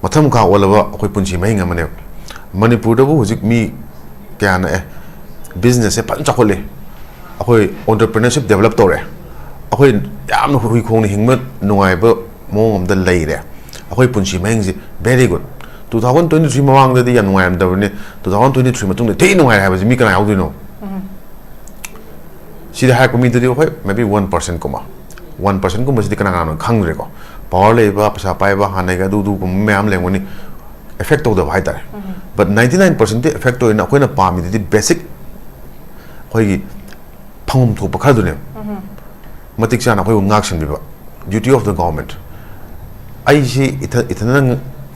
ꯃꯊꯪ ꯃꯈꯥ ꯑꯣꯜꯂꯕ ꯑꯩꯈꯣꯏ ꯄꯨꯟꯁꯤ ꯃꯍꯤꯡ ꯑꯃꯅꯦꯕ ꯃꯅꯤꯄꯨꯔꯗꯕꯨ ꯍꯧꯖꯤꯛ ꯃꯤ ꯀꯌꯥꯅ ꯕꯤꯖꯤꯅꯦꯁꯁꯦ ꯐꯖꯅ ꯆꯥꯎꯈꯠꯂꯤ ꯑꯩꯈꯣꯏ ꯑꯣꯟꯇꯔꯄ꯭ꯔꯤꯅꯔꯁꯤꯞ ꯗꯦꯕꯂꯞ ꯇꯧꯔꯦ ꯑꯩꯈꯣꯏ ꯌꯥꯝꯅ ꯍꯨꯏ ꯈꯣꯡꯅ ꯍꯤꯡꯕ ꯅꯨꯡꯉꯥꯏꯕ ꯃꯑꯣꯡ ꯑꯃꯗ ꯂꯩꯔꯦ ꯑꯩꯈꯣꯏ ꯄꯨꯟꯁꯤ ꯃꯍꯤꯡꯁꯦ ꯚꯦꯔꯤ ꯒꯨꯗ 2023 ꯃꯃꯥꯡꯗꯗꯤ ꯌꯥꯝ ꯅꯨꯡꯉꯥꯏꯔꯝꯗꯕꯅꯤ 2023 ꯃꯇꯨꯡꯗ ꯊꯤ ꯅꯨꯡꯉꯥꯏꯔꯦ ꯍꯥꯏꯕꯁꯤ ꯃꯤ ꯀꯅꯥ ꯌꯥꯎꯗꯣꯏꯅꯣ ꯁꯤꯗ ꯍꯥꯏꯔꯛꯄ ꯃꯤꯗꯨꯗꯤ ꯍꯣꯏ ꯃꯦꯕꯤ 1% ꯀꯨꯝꯕ 1% ꯀꯨꯝꯕꯁꯤꯗꯤ ꯀꯅꯥ ꯀꯅꯥꯅꯣ ꯈꯪꯗ꯭ꯔꯦꯀꯣ ꯄꯋꯥꯔ ꯂꯩꯕ ꯄꯩꯁꯥ ꯄꯥꯏꯕ ꯍꯥꯟꯅꯒꯤ ꯑꯗꯨꯒꯨꯝꯕ ꯃꯌꯥꯝ ꯂꯩꯔꯝꯒꯅꯤ ꯑꯦꯐꯦꯛ ꯇꯧꯗꯕ ꯍꯥꯏꯇꯥꯔꯦ ꯕꯠ 99%ꯗꯤ ꯑꯦꯐꯦꯛ ꯇꯧꯏꯅ ꯑꯩꯈꯣꯏꯅ ꯄꯥꯝꯃꯤꯗꯨꯗꯤ ꯕꯦꯁꯤꯛ ꯑꯩꯈꯣꯏꯒꯤ ꯐꯪꯐꯝ ꯊꯣꯛꯄ ꯈꯔꯗꯨꯅꯦꯕ ꯃꯇꯤꯛ ꯆꯥꯅ ꯑꯩꯈꯣꯏꯕꯨ ꯉꯥꯛꯁꯤꯟꯕꯤꯕ ꯗ꯭ꯌꯨꯇꯤ ꯑꯣꯐ ꯗ ꯒꯣꯚꯔꯟꯃꯦꯟꯠ ꯑꯩꯁꯤ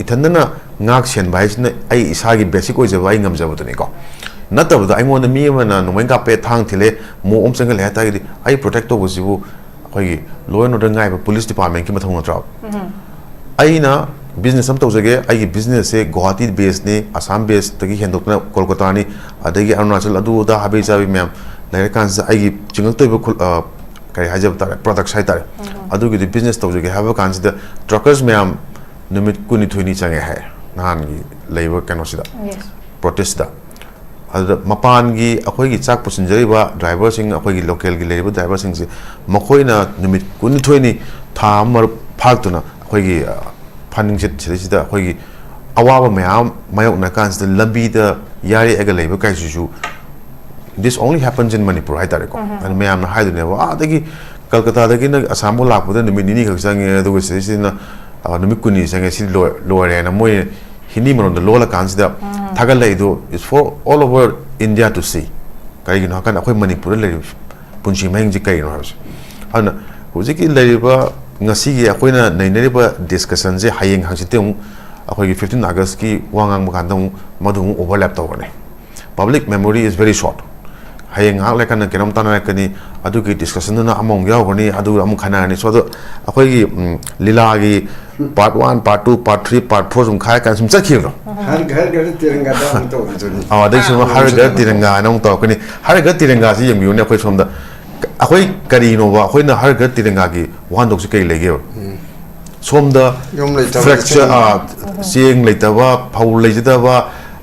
ꯏꯊꯟꯗꯅ ꯉꯥꯛ ꯁꯦꯟꯕ ꯍꯥꯏꯁꯤꯅ ꯑꯩ ꯏꯁꯥꯒꯤ ꯕꯦꯁꯤꯛ ꯑꯣꯏꯖꯕ ꯑꯩ ꯉꯝꯖꯕꯗꯨꯅꯤꯀꯣ ꯅꯠꯇꯕꯗ ꯑꯩꯉꯣꯟꯗ ꯃꯤ ꯑꯃꯅ ꯅꯣꯡꯃꯩ ꯀꯥꯞꯄꯦ ꯊꯥꯡ ꯊꯤꯜꯂꯦ ꯃꯣꯛ ꯑꯃ ꯆꯪꯍꯜꯂꯦ ꯍꯥꯏꯇꯥꯔꯒꯗꯤ ꯑꯩ ꯄ꯭ꯔꯣꯇꯦꯛ ꯇꯧꯕꯁꯤꯕꯨ ꯑꯩꯈꯣꯏꯒꯤ ꯂꯣ ꯑꯦꯟ ꯑꯣꯔꯗꯔ ꯉꯥꯏꯕ ꯄꯨꯂꯤꯁ ꯗꯤꯄꯥꯔꯠꯃꯦꯟꯠꯀꯤ ꯃꯊꯧ ꯅꯠꯇ꯭ꯔꯕ ꯑꯩꯅ ꯕꯤꯖꯤꯅꯦꯁ ꯑꯃ ꯇꯧꯖꯒꯦ ꯑꯩꯒꯤ ꯕꯤꯖꯤꯅꯦꯁꯁꯦ ꯒꯨꯋꯥꯍꯥꯇꯤ ꯕꯦꯁꯅꯤ ꯑꯁꯥꯝ ꯕꯦꯁꯇꯒꯤ ꯍꯦꯟꯗꯣꯛꯇꯅ ꯀꯣꯜꯀꯇꯥꯅꯤ ꯑꯗꯒꯤ ꯑꯔꯨꯅꯥꯆꯜ ꯑꯗꯨ ꯑꯗꯥ ꯍꯥꯕꯤ ꯆꯥꯕꯤ ꯃꯌꯥꯝ ꯂꯩꯔꯀꯥꯟꯁꯤꯗ ꯑꯩꯒꯤ ꯆꯤꯡꯉꯛꯇꯣꯏꯕ ꯀꯔꯤ ꯍꯥꯏꯖꯕ ꯇꯥꯔꯦ ꯄ꯭ꯔꯗꯛꯁ ꯍꯥꯏꯇꯥꯔꯦ ꯑꯗꯨꯒꯤꯗꯤ ꯕꯤꯖꯤꯅꯦꯁ ꯇꯧꯖꯒꯦ ꯍꯥꯏꯕ ꯀꯥꯟꯁꯤꯗ ꯇ꯭ꯔꯛꯀꯔꯁ ꯃꯌꯥꯝ ꯅꯨꯃꯤꯠ 12 ꯆꯪꯉꯦ ꯍꯥꯏ ꯅꯍꯥꯟꯒꯤ ꯂꯩꯕ ꯀꯩꯅꯣꯁꯤꯗ ꯄ꯭ꯔꯣꯇꯦꯁꯇ ꯑꯗꯨꯗ ꯃꯄꯥꯟꯒꯤ ꯑꯩꯈꯣꯏꯒꯤ ꯆꯥꯛ ꯄꯨꯁꯤꯟꯖꯔꯤꯕ ꯗ꯭ꯔꯥꯏꯚꯔꯁꯤꯡ ꯑꯩꯈꯣꯏꯒꯤ ꯂꯣꯀꯦꯜꯒꯤ ꯂꯩꯔꯤꯕ ꯗ꯭ꯔꯥꯏꯚꯔꯁꯤꯡꯁꯦ ꯃꯈꯣꯏꯅ ꯅꯨꯃꯤꯠ 12ꯅꯤ ꯊꯥ ꯑꯃ ꯐꯥꯔꯛꯇꯨꯅ ꯑꯩꯈꯣꯏꯒꯤ ꯐꯟꯅꯤꯡꯆꯠ ꯁꯤꯗꯩꯁꯤꯗ ꯑꯩꯈꯣꯏꯒꯤ ꯑꯋꯥꯕ ꯃꯌꯥꯝ ꯃꯥꯌꯣꯛꯅ ꯀꯥꯟꯁꯤꯗ ꯂꯝꯕꯤꯗ ꯌꯥꯔꯦꯛꯑꯒ ꯂꯩꯕ ꯀꯥꯏꯁꯤꯁꯨ this only happens in Manipur ꯍꯥꯏꯇꯥꯔꯦꯀꯣ ꯑꯗꯨ ꯃꯌꯥꯝꯅ ꯍꯥꯏꯗꯣꯏꯅꯦꯕ ꯑꯗꯒꯤ ꯀꯜꯀꯇꯥꯗꯒꯤꯅ ꯑꯁꯥꯝꯐꯥꯎ ꯂꯥꯛꯄꯗ ꯅꯨꯃꯤꯠ 2 ꯈꯛ ꯆꯪꯉꯦ ꯑꯗꯨꯒ ꯁꯤꯗꯩꯁꯤꯗꯅ ꯅꯨꯃꯤꯠ 20 ꯆꯪꯉꯦ ꯁꯤ ꯂꯣꯏꯔꯦꯅ ꯃꯣꯏ Hindi ꯃꯔꯣꯟꯗ ꯂꯣꯜꯂꯀꯥꯟꯁꯤꯗ ꯊꯥꯒꯠꯂꯛꯏꯗꯣ is for all over India to see ꯀꯔꯤꯒꯤꯅꯣ ꯍꯥꯏꯀꯥꯟꯗ ꯑꯩꯈꯣꯏ ꯃꯅꯤꯄꯨꯔꯗ ꯂꯩꯔꯤꯕ ꯄꯨꯟꯁꯤ ꯃꯍꯤꯡꯁꯤ ꯀꯔꯤꯅꯣ ꯍꯥꯏꯕꯁꯦ ꯑꯗꯨꯅ ꯍꯧꯖꯤꯛꯀꯤ ꯂꯩꯔꯤꯕ ꯉꯁꯤꯒꯤ ꯑꯩꯈꯣꯏꯅ ꯅꯩꯅꯔꯤꯕ ꯗꯤꯁꯀꯁꯟꯁꯦ ꯍꯌꯦꯡ ꯍꯪꯆꯤꯠꯇꯤ ꯑꯃꯨꯛ ꯑꯩꯈꯣꯏꯒꯤ 15 ꯑꯥꯒꯁꯠꯀꯤ ꯋꯥ ꯉꯥꯡꯕ ꯀꯥꯟꯗ ꯑꯃꯨꯛ ꯃꯗꯨ ꯑꯃꯨꯛ ꯑꯣꯚꯔꯂꯦꯞ ꯇꯧꯒꯅꯤ ꯄꯕ꯭ꯂꯤꯛ ꯃꯦꯃꯣꯔꯤ ꯏꯁ ꯚꯦꯔꯤ ꯁꯣꯔꯠ ꯍꯌꯦꯡ ꯉꯥꯏꯍꯥꯛ ꯂꯩꯔꯀꯥꯟꯗ ꯀꯩꯅꯣꯝ ꯇꯥꯟꯅꯔꯛꯀꯅꯤ ꯑꯗꯨꯒꯤ ꯗꯤꯁꯀꯁꯟꯗꯨꯅ ꯑꯃꯨꯛ ꯌꯥꯎꯒꯅꯤ ꯑꯗꯨꯒ ꯑꯃꯨꯛ ꯈꯟꯅꯔꯅꯤ ꯁꯣ ꯑꯗꯣ ꯑꯩꯈꯣꯏꯒꯤ ꯂꯤꯂꯥꯒꯤ ꯄꯥꯔꯠ 1 ꯄꯥꯔꯠ 2 ꯄꯥꯔꯠ 3 ꯄꯥꯔꯠ 4 ꯁꯨꯝ ꯈꯥꯏꯔꯀꯥꯟꯗ ꯁꯨꯝ ꯆꯠꯈꯤꯕꯗꯣ ꯑꯗꯩ ꯁꯨꯝ ꯍꯔ ꯘꯔ ꯇꯤꯔꯪꯒꯥ ꯍꯥꯏꯅ ꯑꯃꯨꯛ ꯇꯧꯔꯛꯀꯅꯤ ꯍꯔ ꯘꯔ ꯇꯤꯔꯪꯒꯥꯁꯤ ꯌꯦꯡꯕꯤꯌꯨꯅꯦ ꯑꯩꯈꯣꯏ ꯁꯣꯝꯗ ꯑꯩꯈꯣꯏ ꯀꯔꯤꯅꯣꯕ ꯑꯩꯈꯣꯏꯅ ꯍꯔ ꯘꯔ ꯇꯤꯔꯪꯒꯥꯒꯤ ꯋꯥꯍꯟꯊꯣꯛꯁꯤ ꯀꯔꯤ ꯂꯩꯒꯦꯕ ꯁꯣꯝꯗ ꯐ꯭ꯔꯦꯛꯆꯔ ꯆꯦꯡ ꯂꯩꯇꯕ ꯐꯧ ꯂꯩꯖꯗꯕ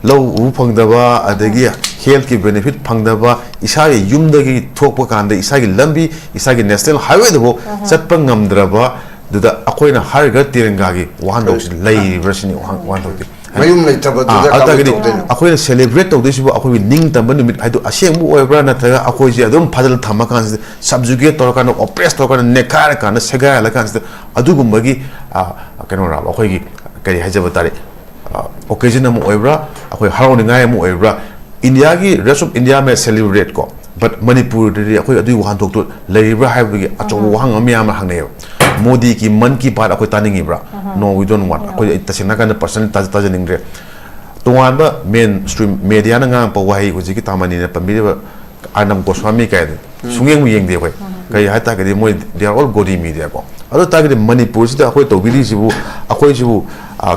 ꯂꯧ ꯎꯕ ꯐꯪꯗꯕ ꯑꯗꯒꯤ ꯍꯦꯜꯊꯀꯤ ꯕꯦꯅꯤꯐꯤꯠ ꯐꯪꯗꯕ ꯏꯁꯥꯒꯤ ꯌꯨꯝꯗꯒꯤ ꯊꯣꯛꯄ ꯀꯥꯟꯗ ꯏꯁꯥꯒꯤ ꯂꯝꯕꯤ ꯏꯁꯥꯒꯤ ꯅꯦꯁꯅꯦꯜ ꯍꯥꯏꯋꯦꯗꯐꯥꯎ ꯆꯠꯄ ꯉꯝꯗ꯭ꯔꯕ ꯗꯨꯗ ꯑꯩꯈꯣꯏꯅ ꯍꯔ ꯘꯔ ꯇꯤꯔꯪꯒꯥꯒꯤ ꯋꯥꯍꯟꯊꯣꯛꯁꯤ ꯂꯩꯔꯤꯕ꯭ꯔꯥ ꯁꯤꯅꯤ ꯋꯥꯍꯟꯊꯣꯛꯇꯤ mayum lai taba tu da ata ka gidi to akoi celebrate to this akoi ning tamba numit haidu aseng bu oibra na thaga akoi je adum phadal thama kan subjugate to kan oppress to kan nekar kan sega la kan adu gumbagi kano ra akoi gi kari hajaba tare occasion am oibra akoi haroni ngai am oibra India gi rest of India me celebrate ko but Manipur de akoi adu wahan tok to leibra haibu gi acho wahang am yam hang ne Modi ki man ki baat akoi taning ibra no we don't want akoi tasina kan personal tajaning re tuan ba mainstream media na ngang pa wahi ko jiki tamani na pamili ba anam Goswami kai sungeng mu yeng de koi kai hata ka de moi they are all godi media ko ado ta ka de Manipur sida akoi to bili sibu akoi sibu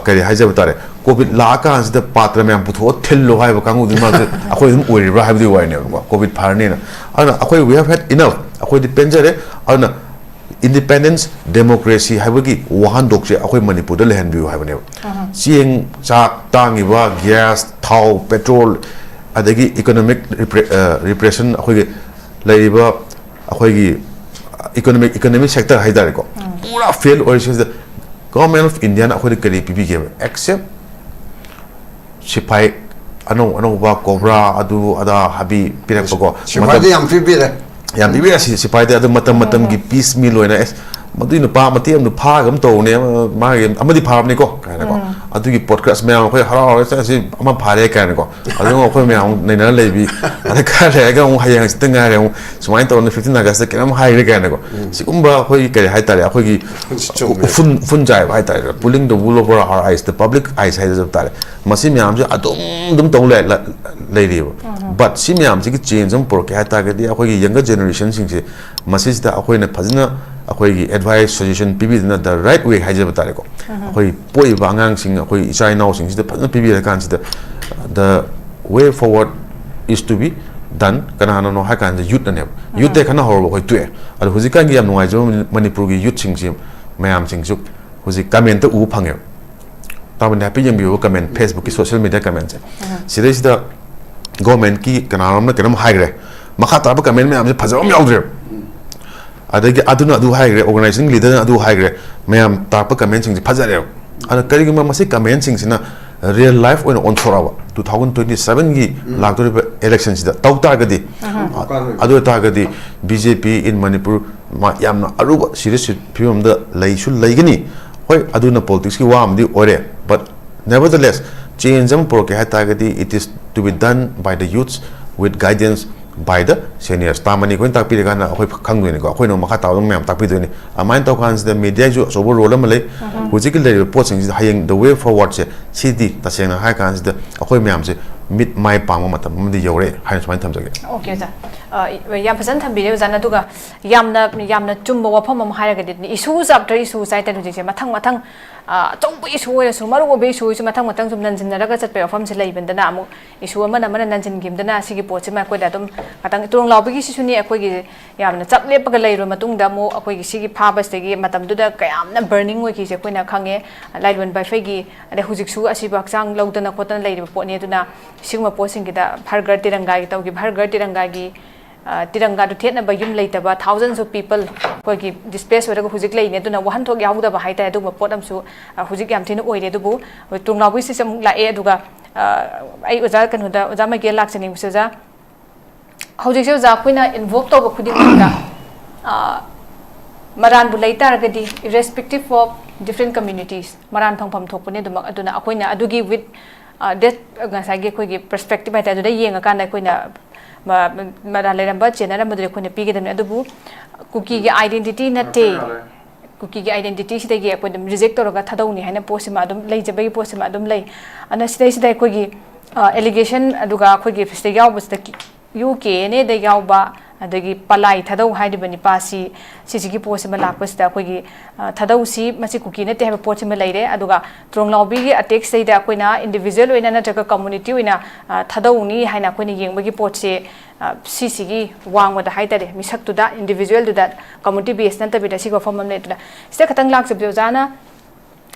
kai haja batare covid la ka sida patra me am putho thillo hai ba kangu dima akoi dum oi ra ha bi wai ne ko covid pharne na ana akoi we have had enough akoi depend jare ana independence democracy haibagi wahan dokse akoi Manipur da lehen biu haibane chieng chak tangi ba gas thau petrol adagi economic repression akoi ge laiba akoi gi economic sector haidar ko pura fail or is the government of India na akoi kari pipi ge except sipai ano ba cobra adu ada habi pirak ko sipai am pipi le yang bibi sipai de adu matam gi peace meal loina es madu nu pa mati am nu pha gam to ne ma ge amadi phar ni ko kana ko adu gi podcast me khoi hara sa si ama phare kana ko adu khoi me nei na le bi ada ka le ga un hayang stinga re sumai to 15 august ke am hai re kana ko sikumba khoi ke hai ta le khoi gi fun jai hai ta pulling the wool over our eyes the public eyes hai da ta le masi me am je adum tong le ri but si me am ji gi change am por ke ha ta ge di khoi gi younger generation sing se message da khoi na phajna akoi gi advice suggestion pibi na the right way haje batare ko akoi poi bangang sing akoi chai now sing sida phajna pibi la kan sida the way forward is to be done kana no ha kan youth na ne youth de kana hor ko tu al huji kan gi am ngai jo Manipur gi youth sing sim mayam sing juk huji comment ta u phangye ta ban happy yam bi comment Facebook ki social media comment sida sida government ki kana ram na kanam haigre makha ta ba comment me am je phajam yaudre adagi aduna adu haigre organizing leader adu haigre mayam tarpa comment sing phajare ana kari gi masi comment sing sina real life on thorawa 2027 gi lagdori election sida tawta gadi adu ta gadi BJP in Manipur ma yamna aruba serious film da laisu laigani hoi aduna politics ki wa amdi ore but nevertheless change am pro ke hata gadi it is to be done by the youths with guidance by the seniors tamani ko tak pi ga na khoi khang ni ko khoi no makha taw dong mem tak pi ni amain to kan the media ju so bo role male hujik le report sing hayeng the way forward se cd ta seng na ha kan the khoi mem se mid mai pang ma tam di yore ha so tham jage okay sa yam phasan tham bi jana tu ga yamna chum bo phom ma ha ga di issue after issue sai ta hujik se mathang trong bu issue le su maru be issue su mathang sum nan jin ra ga chat pe phom se lai ben dana amu issue ma nan jin gim dana sigi pot se ma ko da dum matang Tronglaobi gi sisu ni akoi gi yamna chap le pa ga lai ro matung da mo akoi gi sigi pha bas gi matam du da kayam na burning we gi se koina khange lailon bai fai gi ade hujik su asi bak chang lo dana ko tan lai ri po ne duna sigma po sing gi da bhargar tiranga gi taw gi bhargar tiranga gi tiranga du thet na ba yum lai ta ba thousands of people ko gi displace ora ko hujik lai ne duna wahan thok yahu da ba hai ta du ma pot am su hujik yam thina oi re du bu Tronglaobi si sam la e du ga ai oja kan hu da oja ma ge lak chani su ja hojik se ja kuina involve to ba khuding da maran bu lai tar gadi irrespective of different communities maran phangpham thokpune dum aduna akoina adugi with that ngasai ge khoi gi perspective ai ta du da yenga kan da koina maran le ramba chena ra madre khoina pi ge dam adubu cookie ge identity na te cookie ge identity sida ge ko dum reject to ga thadau ni haina post ma dum lai jabai post ma dum lai ana sida ko gi allegation aduga khoi gi fiste yaw bus da UK ne da yawba adagi palai thadau haidi bani pasi sigi post ma lakpas da koi gi thadau si masi kuki ne te ha post ma laire aduga Tronglaobi gi attack sei da koina individual oina na jaga community oina thadau ni haina koina yengba gi post se sigi wangwa da haida de misak tu da individual du da community based na ta bi da sigi form ne tu da se khatang lak sab jana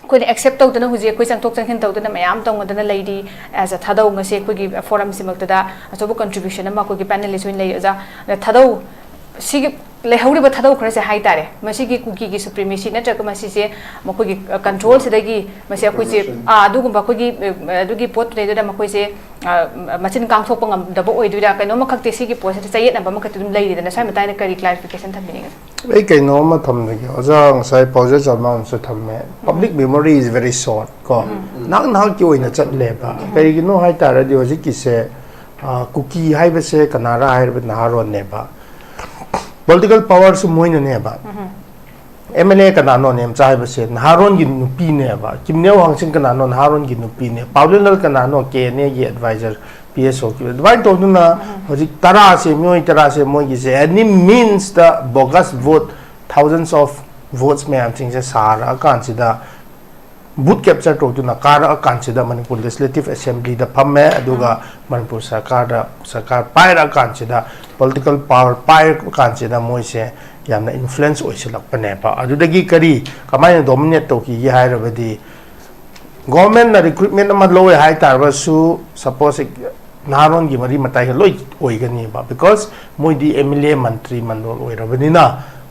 कोई accept तौदना हुजे कोई चंगथोक चंगखिन तौदना मयाम तौदना lady as a Thadou ngase कोई forum सिमक्तदा अचोब contribution अमा कोई panelist ओइन ले जा Thadou सिगी लेहौरिबा थादौ खरसे high तारे मसिगी कुकी की सुप्रीमेसी नत्रक मसिसे मखोगी कंट्रोल सिदगी मसे अखोइसे अदुगुम्बा अखोगी अदुगी पोत लेदुदा मखोइसे मचिन कांगथोप ngam dabo oidura kaino makhakte sigi post chayet namba makhati dum leidina sai matai na kari clarification thamini ei kaino ma thamne gi ojang sai pause jama se thamme public memory is very short ko nak nak ki oina chat leba kai gi no hai tara di hoji ki se cookie hai ba se kanara hai ba naharon ne ba political power su moina ne ba MLA kanano nem chai ba se naharon gi nupi ne ba kimneu hangsing kanano naharon gi nupi ne paulal kanano ke ne gi advisor PSO ki advice to na hoji tara se moi gi se any means the bogus vote thousands of votes me am thing se sara kan sida boot capture to na kara kan sida Manipur Legislative Assembly da phamme aduga Manipur sarkar paira kan sida political power pair kan sida moi se yamna influence oisilak pane pa adudagi kari kamai dominate to ki hai rabadi government na recruitment ma low hai tarba su suppose naron gi mari matai loi oigani ba because moi di MLA mantri mandol oirabani na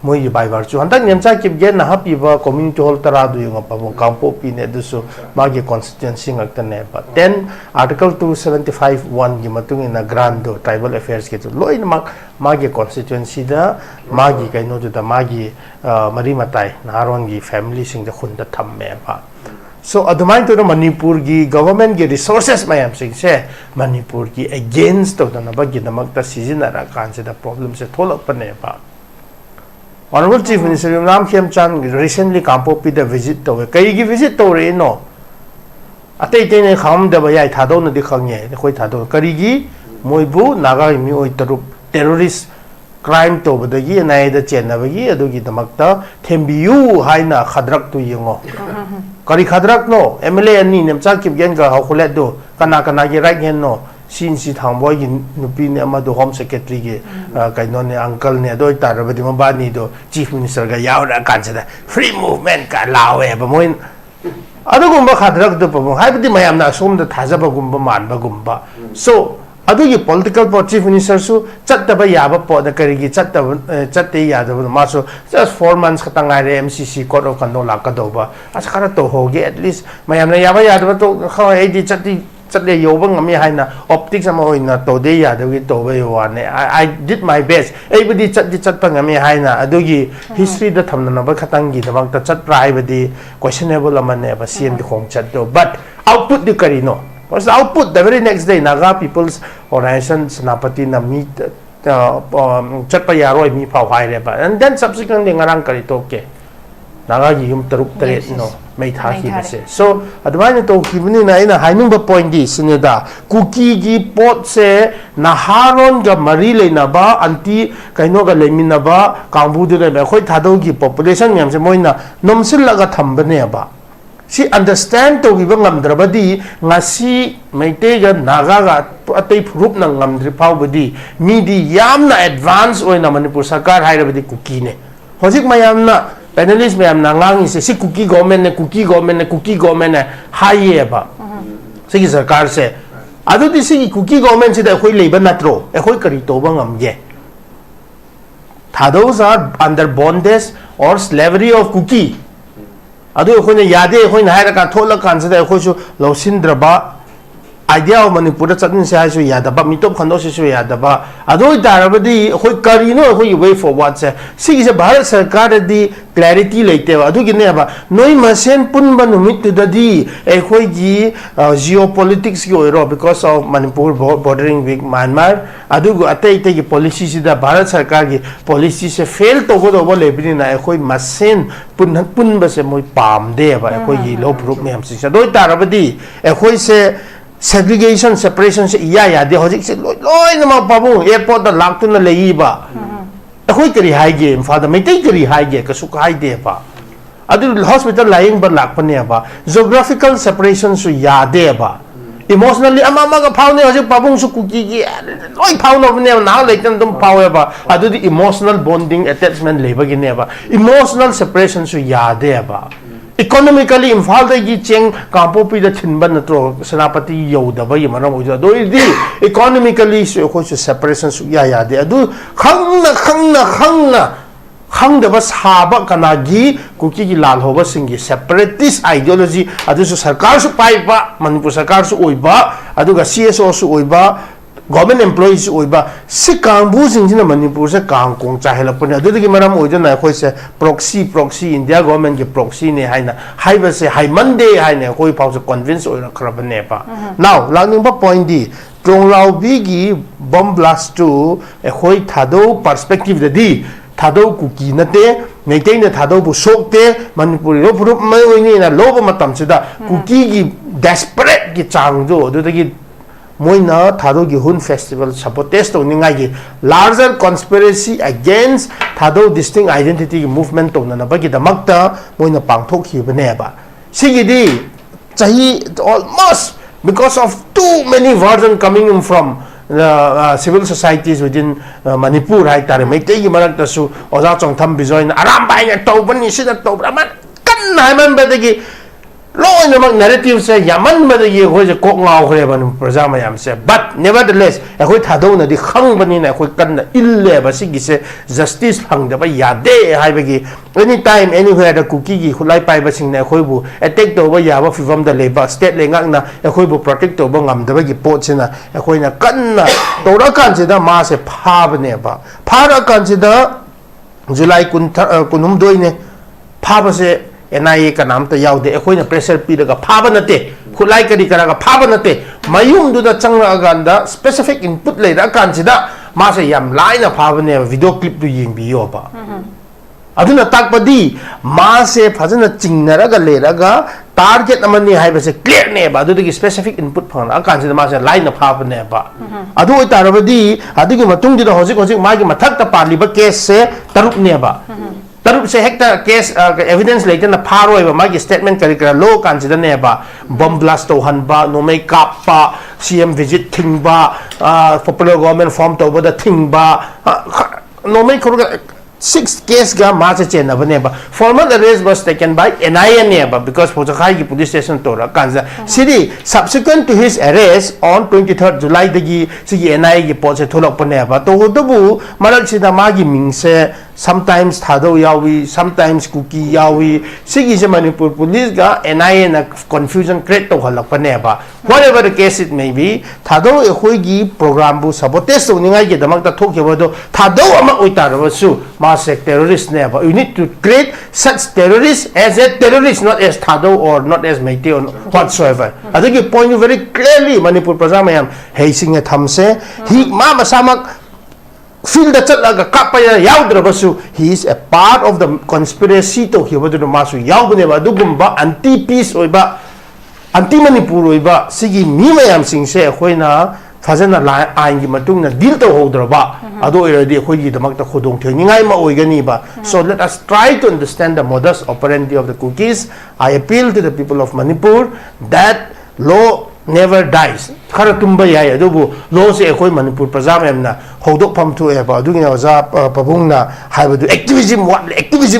moi gi bai virtue hantak nemcha kip gen na hapi ba community hall tara du yung pa mo kampo pi ne du so magi constituency ngak ne ba 10 article 275 1 gi matung ina grando tribal affairs ke loi na magi constituency da magi kaino du da magi mari matai naron gi family sing da khun da thamme ba so adumai to Manipur gi government gi resources mayam sing se Manipur gi against to na ba gi namak ta season ra kan se da problem se tholak pane ba Honorable Chief Minister Ram Khem Chan recently kampo pi da visit to kai gi visit to re no atai te ne kham da ba yai thado na di khangye khoi thado kari gi moibu naga mi oi tarup terrorist crime to ba da gi nai da chen na ba gi adu gi damak ta thembiu haina khadrak tu yengo kari khadrak no MLA ani nem cha kip gen ga khole do kana gi right hand no sin si thangboy gi nupi ne ama do home secretary gi kaino ne uncle ne do tar ba di ma ba ni do chief minister ga yaw ra kan sa free movement ka lawe ba moin adu gumba khadrak do pa mo hai bi mayam na som da thaja ba gumba man ba gumba so adu gi political po chief minister su chat da ba ya ba po da kari gi chat te ya da ma so just 4 months khatangai re MCC court of conduct la ka do ba as khara to ho ge at least mayam na ya ba to kha ai di chat le yo bang mi hai na optics ama oina to de ya de to ba yo ne I did my best everybody chat pang mi hai na adu gi history da thamna na ba khatang gi da bang ta chat prai ba di questionable ama ne ba CM di khong chat do but output di kari no was output the very next day Naga People's Organization Senapati na meet chat pa yaroi mi phau hai re ba and then subsequently ngarang kari to ke Naga gi yum taruk tret no may tha ki se so advance to kibni na ina hainung ba point di sineda cookie gi pot se naharon ga mari le na ba anti kaino ga lemin na ba kangbu de ba khoi thado gi population nyam se moina nomsil la ga tham bane ba si understand to gi ba ngam drabadi ngasi meite ga naga ga atei group na ngam dri pau badi mi di yam na advance oina Manipur sarkar hai rabadi cookie ne hojik mayam na panelist mayam na ngang se si cookie government ne hai ba si ki sarkar se adu di si cookie government se da khoi leiba natro e khoi kari to ba ngam ye thadous are under bondage or slavery of cookie adu khoi ne yade khoi na hai ra ka thola kan se da khoi su losindra idea of Manipur chatin se ha su yada ba mitop khando se su yada ba adu darabadi khoi kari no khoi way forward se si se Bharat sarkar di clarity leite ba adu gi ne ba noi masen pun ba numit tu dadi e khoi gi geopolitics gi oiro because of Manipur bordering with Myanmar adu gu atai te gi policy si da Bharat sarkar gi policy se fail to go do le bi na e khoi masen pun ba se moi pam de ba e khoi gi lo proof me ham si sa doi darabadi e khoi se segregation separation se ya de hojik se loi na ma pabu airport da lak tu na lei ba khoi kari hai ge fa da mai tai kari hai ge ka su kai de ba adu hospital lying ba lak pa ne ba geographical separation su ya de ba emotionally ama ga phau ne hojik pabung su kuki gi loi phau no ne na le tan dum phau ba adu di emotional bonding attachment le ba gi ne ba emotional separation su ya de ba economically imphal da gi cheng kampo pi da thinban na tro senapati yo da ba yi manam oja do di economically so ko separation su ya de adu khang na खंगदब साबा कनागी cookie की लाल होबा सिंगी separatist ideology अदुसु सरकार सु पाइबा मणिपुर सरकार सु ओइबा अदुगा CSO सु ओइबा government employees ओइबा सि कांगबु सिंजिना मणिपुर से कांग कोंग चाहेलपने अदुदगी मरम ओइजना अखोइ से प्रॉक्सी इंडिया गवर्नमेंट के प्रॉक्सी ने हाइना हाइबा से हाइमंडे हाइने कोइ पाउस कन्विंस ओइरा खरबने पा नाउ लानिंग पॉइंट दी ट्रोंगलाओबी की बम ब्लास्ट टू अखोइ थादो पर्सपेक्टिव ददी थादो कुकी नते मेटे ने थादो बु सोकते मणिपुरी रो पुरुप मै ओइनी ना लोब मतम सिदा कुकी की डेस्परेट की चांग जो अदुदगी मोइना थादो की हुन फेस्टिवल सपोर्टेस्ट तो निंगाई की लार्जर कॉन्स्पिरेसी अगेंस्ट थादो डिस्टिंक्ट आइडेंटिटी की मूवमेंट तो ना बगी दमकता मोइना पांगथोक खिबने बा सिगिदी चाही almost because of too many versions coming in from civil societies within Manipur hai tare mai tei gi marak ta su oza chongtham bijoin aram bai na tobani sida tobra kan nai man ba de gi loin mak narrative se yaman ba de gi hoi je kok ngau khre ban praja mayam se but nevertheless hoi thado na di khang bani na hoi kan na ille ba si gi se justice phang da ba ya de hai ba gi anytime anywhere the cookie gi khulai pai ba sing na hoi bu attack to ba ya ba fifam da le ba state le ngak na hoi bu protect to ba ngam da ba gi pot china hoi na kan na to ra kan se da ma se pha ba ne ba pha ra kan se da July kunum doi ne pha ba se NIA का नाम तो याव दे अखोई ने pressure P लगा फाबा नते खुलाई करी करा का फाबा नते मयूम दुदा चंगा गांदा स्पेसिफिक इनपुट ले रा कांसिदा मा से याम लाइन फाबा ने वीडियो क्लिप दु यिंग बियो बा अदुना ताकपदी मा से फजन चिंगनरगा लेरगा टारगेट अमनी हाइबसे क्लियर ने बा अदुदगी स्पेसिफिक इनपुट फंग कांसिदा मा से लाइन फाबा ने बा अदु ओइ तारबदी अदुगी मतुंग दिदा होजिक होजिक मागी मथक ता पालिबा केस से तरुप ने बा तरुप से हेक्टर केस एविडेंस लेते ना फारो है मागी स्टेटमेंट करी करा लो कांसिडर ने बा बम ब्लास्ट तो हनबा नोमे कापा सीएम विजिट थिंगबा पॉपुलर गवर्नमेंट फॉर्म तो बदा थिंगबा नोमे करूगा 6 केस गा माचे चेन बने बा formal arrest was taken by NIA ने बा बिकॉज़ पोजखाई की पुलिस स्टेशन तो रा कांजा city subsequent to his arrest on 23 July दगी सिगी NIA की पोज से थोलक पने बा तो होदबु मरक सिदा मागी मिंग से sometimes thado yawi sometimes cookie yawi sigi je Manipur police ga NIA na confusion create to halak pane ba whatever the case it may be thado e khoi gi program bu sabotage to ningai ge damak ta thok ke bodo thado ama uitar ba su mass terrorist ne ba you need to create such terrorists as a terrorist not as thado or not as meite or whatsoever adagi point very clearly Manipur prajamayam heising a thamse hi ma masamak feel the chatlaga kapaya yaudra he is a part of the conspiracy to hibadu masu yaubne ba dugumba anti peace oiba anti manipur oiba sigi mi mayam sing se khoina fazana la ain gi matung na deal to hodra ba ado iradi khoi gi damak ta khodong theingai ma oigani ba so let us try to understand the modus operandi of the cookies. I appeal to the people of Manipur that law never dies khara tumba yai adubu lo se khoi Manipur prajam na hodok pham thu e ba adugina oza pabung na haibadu activism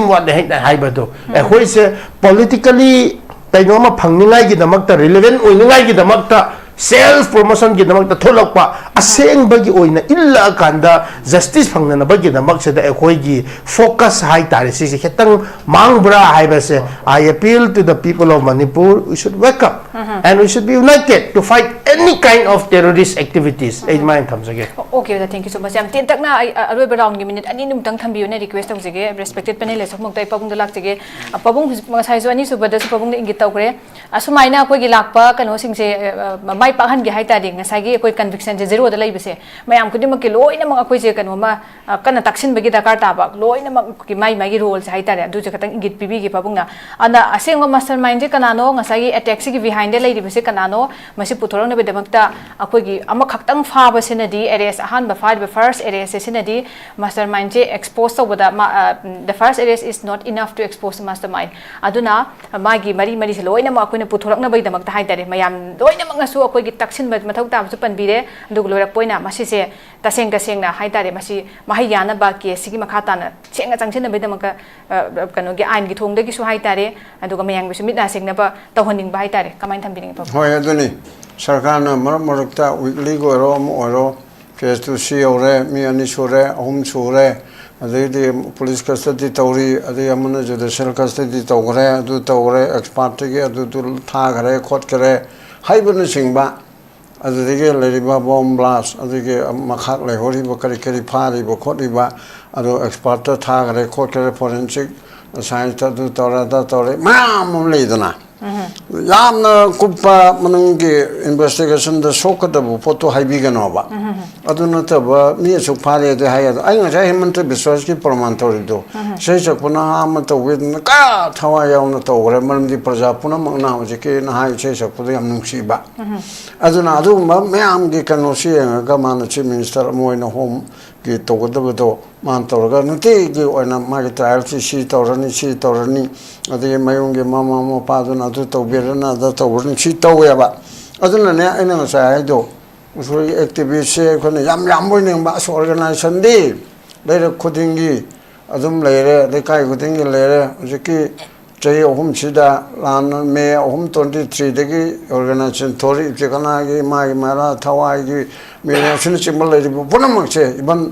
what the haibadu e khoi se politically tainoma phangningai gi damak ta relevant oiningai gi damak ta self promotion gi damak ta tholokpa aseng bagi oina illa kanda justice phangna na bagi damak se da e khoi gi focus hai tare si se khetang mangbra haiba se I appeal to the people of Manipur we should wake up and we should be united to fight any kind of terrorist activities age mind comes again okay thank you so much am tin tak na aloi round gi minute ani num tang thambiu na request tong jige respected panelists mok tai pabung da lak jige pabung sai so ani su bada su pabung da ingit taw kre asumaina koi gi lakpa kano sing se mai pahan gi hai ta ding sai gi koi conviction je zero da lai bese mayam kudi mak ki loina mak koi je kano ma kana taksin bagi dakar ta ba loina mak ki mai gi role sai ta du je katang ingit pibi gi pabung na ana aseng mastermind je kanano ngasai gi attack gi behind de lai bese kanano masi puthorong na be damakta akoi gi ama khaktang fa ba senadi arrest ahan ba fight ba first arrest senadi mastermind je expose to bada the first arrest is not enough to expose the mastermind aduna magi mari se loina mak koi na puthorok na bai damakta hai tare mayam loina mak su akoi gi taksin ba mathau ta su panbire dug lorak poina masi se taseng ka seng na hai tare masi mahai yana ba ke sigi makha ta na chenga changchen na bai damaka kano gi ain gi thong de gi su hai tare aduga mayang bi su mit na seng na ba tawhaning ba hai tare kamain thambiring pa hoi aduni sarkar na marakta weekly go ro mo ro phase 2 C ore mi ani sure ahum sure adidi police custody tawri adi amana judicial custody tawre adu tawre expert ge adu tul tha gare khot kare haibun singba adigi leriba bomb blast adigi makhak le hori ba kari kari phari ba khoti ba adu expert tha gare khot kare forensic science adu tawra da tawre mam leidana yamna kupa manungi investigation da sokadabu photo haibiganoba aduna taba mi su phare de haya ai nga sai hemant biswas ki praman torido sei chakuna amata win ka thawa yauna to gore mandi praja puna mangna je ke na hai sei chakpu yam nungsi ba aduna adu ma me am gi kanosi ga man chief minister moina home ki togodabu man torga nuti gi oina ma gi trial si torani adi mayungi mama mo paduna tu tobirana da tobirni si taweba aduna ne aina nga sai do usuri activist ko ne yam boining ba organization di leire khudingi adum leire lekai khudingi leire jiki chai ohum chida lan me ohum 23 degi organization thori chekana gi ma gi mara thawai gi me shin chimbal leire punam che iban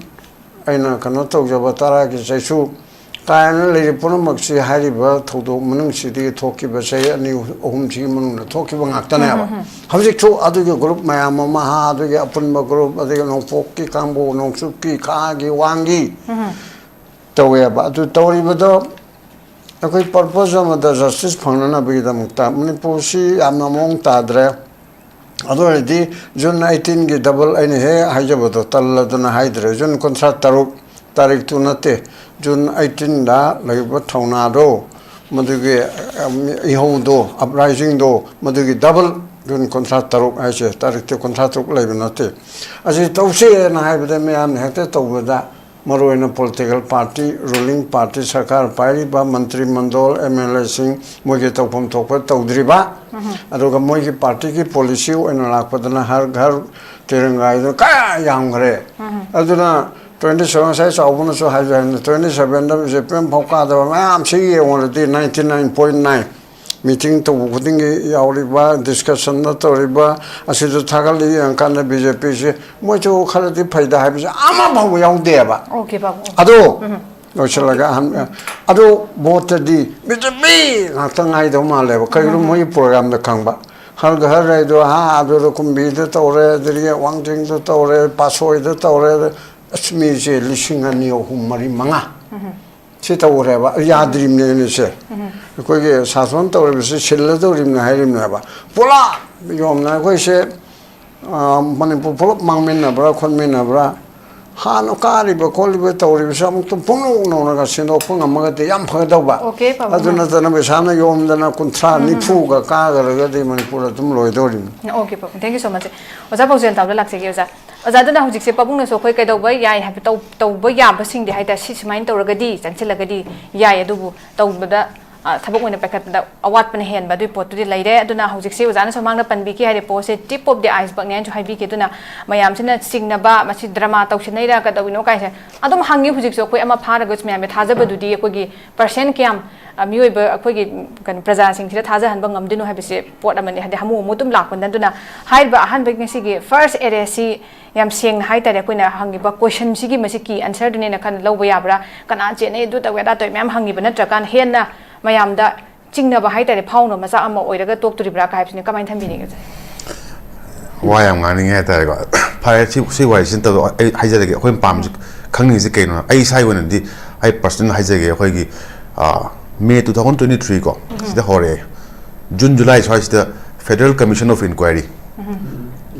aina kano to jaba tara gi saisu kaina leire punam chi hari ba thodo munung chi di thoki ba sai ani ohum chi munung thoki ba ngaktane ba habjik chu adu ge group ma ma ha adu ge apun ma group adu ge nong pok ki kambo nong sup ki kha gi wangi tawe ba adu tori ba do akoi purpose ma da justice phangna bi da mukta manipur si amna mong ta dre adu di june 19 ge double aine he haijaba do tal duna haidre june contract tarik tu nate june 18 da laiba thauna do maduge ihou do uprising do maduge double june contract taruk aise tarik te contract ruk laiba nate asi tawse na haibada me an hekte tawda maroina political party ruling party sarkar pairi ba mantri mandol MLA sing moge tawpam thokpa tawdri ba aduga moge party ki policy oina lakpadana har ghar tirangai do ka yang gre aduna 27 sai saubuna so hajan 27 da jepem phauka da ma am sei only 99.9 meeting to putting yauriba discussion na toriba asidu thagali ankan BJP se mojo khalati phaida habi ama bhaw yaude ba okay babu ado no chalaga ado vote di BJP ngatangai do male ba kai moi program da khangba har ghar rai do ha ado kumbi da tore dri wangjing da tore pasoi da tore asmi je lishingani humari manga chita ureba yadrim ne se ko ge sason to re se chilla to rim na hairim na ba pola yom na ko se mane polo mangmen na bra khonmen na bra han okari ba koli ba to re sa muk to pono no na ga sendo ponga ma ga te yam pha do ba okay pa aduna ta na be sa na yom da na kuntra ni phu ga ka ga de mane pura tum loi do rim okay pa thank you so much oja paujel tabla lakse ge oja oja dana hujik se pabung na so khoi kai do ba yai ha to ba ya ba sing de hai ta si simain to ragadi chanchilagadi yai adubu to da thabok oina pakat da awat pan hen ba dui pot tu lai re aduna hujik se oja na somang na panbi ki hai re po se tip of the iceberg ne ju hai bi ke tuna mayam sina singna ba machi drama taw sinai ra ka do no kai se adum hangi hujik so khoi ama phara gach me thaja ba du di ko gi percent kyam mioi ba khoi gi kan praja sing thira thaja han ba ngam dinu hai bi se pot amani hade hamu mutum lak pan duna hai ba han ba ngi gi first RSC yam sing hai ta re koina hangi ba question sigi masi ki answer dune na kan lo ba ya bra kana che ne du ta weda to mem hangi ba na tra kan hen na mayam da chingna ba hai ta re phauno ma sa ama oiraga tok turi bra kai phne kamai thambi ne ge wayam ngani nge ta go phare si wai sin ta hai ja ge khoi pam khangni ji ke no ai sai won di ai person hai ja ge khoi gi May 2023 ko sida hore June July so sida Federal Commission of Inquiry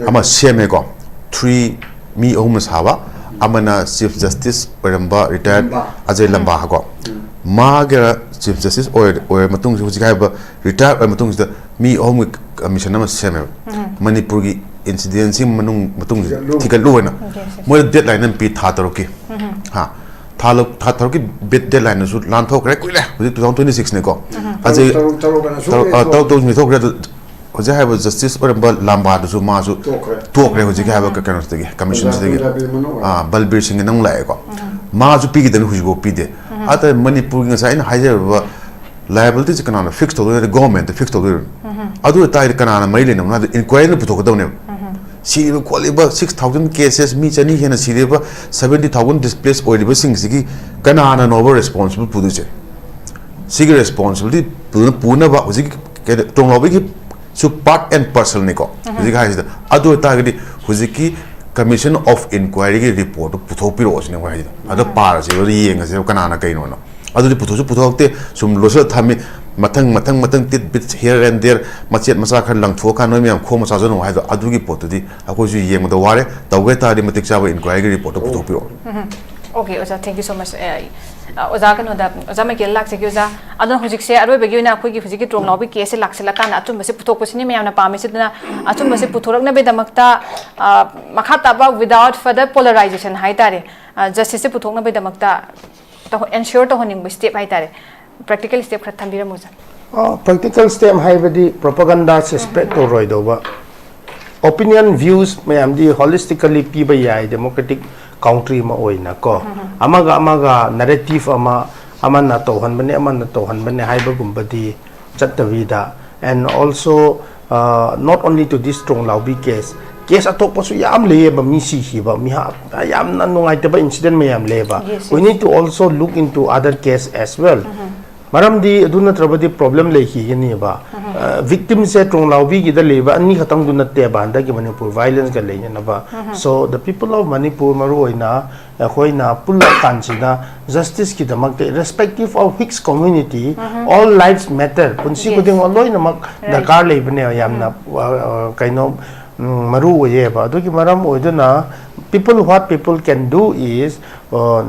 ama CMA ko 3 mi ohum sawa amana Chief Justice Mairembam retired Ajay Lamba ko maga Chief Justice or matung ji ga ba retired matung ji mi ohum commission ama CMA Manipur gi incident sim manung matung ji thikal luena mo deadline am pi tha taroki ha tha ki bit deadline su lan thok re kuile 2026 ne ko Ajay to mi thok re Hoje hai justice Mairembam lamba du su ma su tok re hoje ha ba ka no commission de Balbir Singh nang lai ko ma su pi gi den hujo pi de ata Manipur gi sai na haje ba liability ji kana fix to the government fix to the adu tai kana na mai le na inquiry pu to ko ne सिरिब खोलिब 6000 cases मी चनी हेन सिरिब 70000 displace ओइरिब सिंगसिगी कनाना नोबो रेस्पोंसिबल पुदुचे सिगी रेस्पोंसिबिलिटी पुना बा हुजिक ट्रोंगलाओबी की सु पार्ट एंड पार्सल निको हुजिक हाइसिदा अदो तागदी हुजिकी कमीशन ऑफ इंक्वायरी की रिपोर्ट पुथोपिरो सिने हाइसिदा अदो पारसे येंगसे कनाना कइनो नो अदुदि पुथोसु पुथोक्ते सुम लोसो थामी मथंग titbit here and there मचेत मचा खर लंगथो का नो मियाम खो मचा जनो हाइदो अदुगी पोतुदी अकोजु येंगदो वारे तौगे तादि मतिक चाबो इंक्वायरी रिपोर्ट पुथोपिरो ओके ओजा थैंक यू सो मच ओजा कनो दा ओजा मे के लाख से ओजा अदन हुजिक से अरोय बेगी ना अखोई की हुजिक की ट्रोंगलाओबी केस से लाख से लका ना अचुम बसे पुथोक पसिनी मे यामना पामे से दना अचुम बसे पुथोरक ना बेदमकता मखा ताबा विदाउट फर्दर पोलराइजेशन हाइ तारे जस्टिस से पुथोक ना बेदमकता तो एंश्योर तो होनिंग स्टेप हाइ तारे practical step खर थंबिरा मुजा practical step हाइबदी propaganda से spread तो रोय दोबा opinion views में हमदी holistically पीबा याई democratic country में ओइ ना को अमागा narrative अमा ना तो हन बने हाइबा गुम्बदी चत्तवीदा and also not only to this Tronglaobi case atoppasu yam leba mi si hiba mi ha yam na nungaitaba incident me yam leba we need to also look into other case as well maram di aduna trabadi problem le hi ni ba victim se Tronglaobi gi da leba ani khatang duna te ba da gi Manipur violence ga le na ba so the people of Manipur maru oina khoina pulla kansina justice ki damak irrespective of which community all lives matter punsi ko ding oloi na mak dakar le bne yam na kaino maru ye ba do ki maram oiduna what people can do is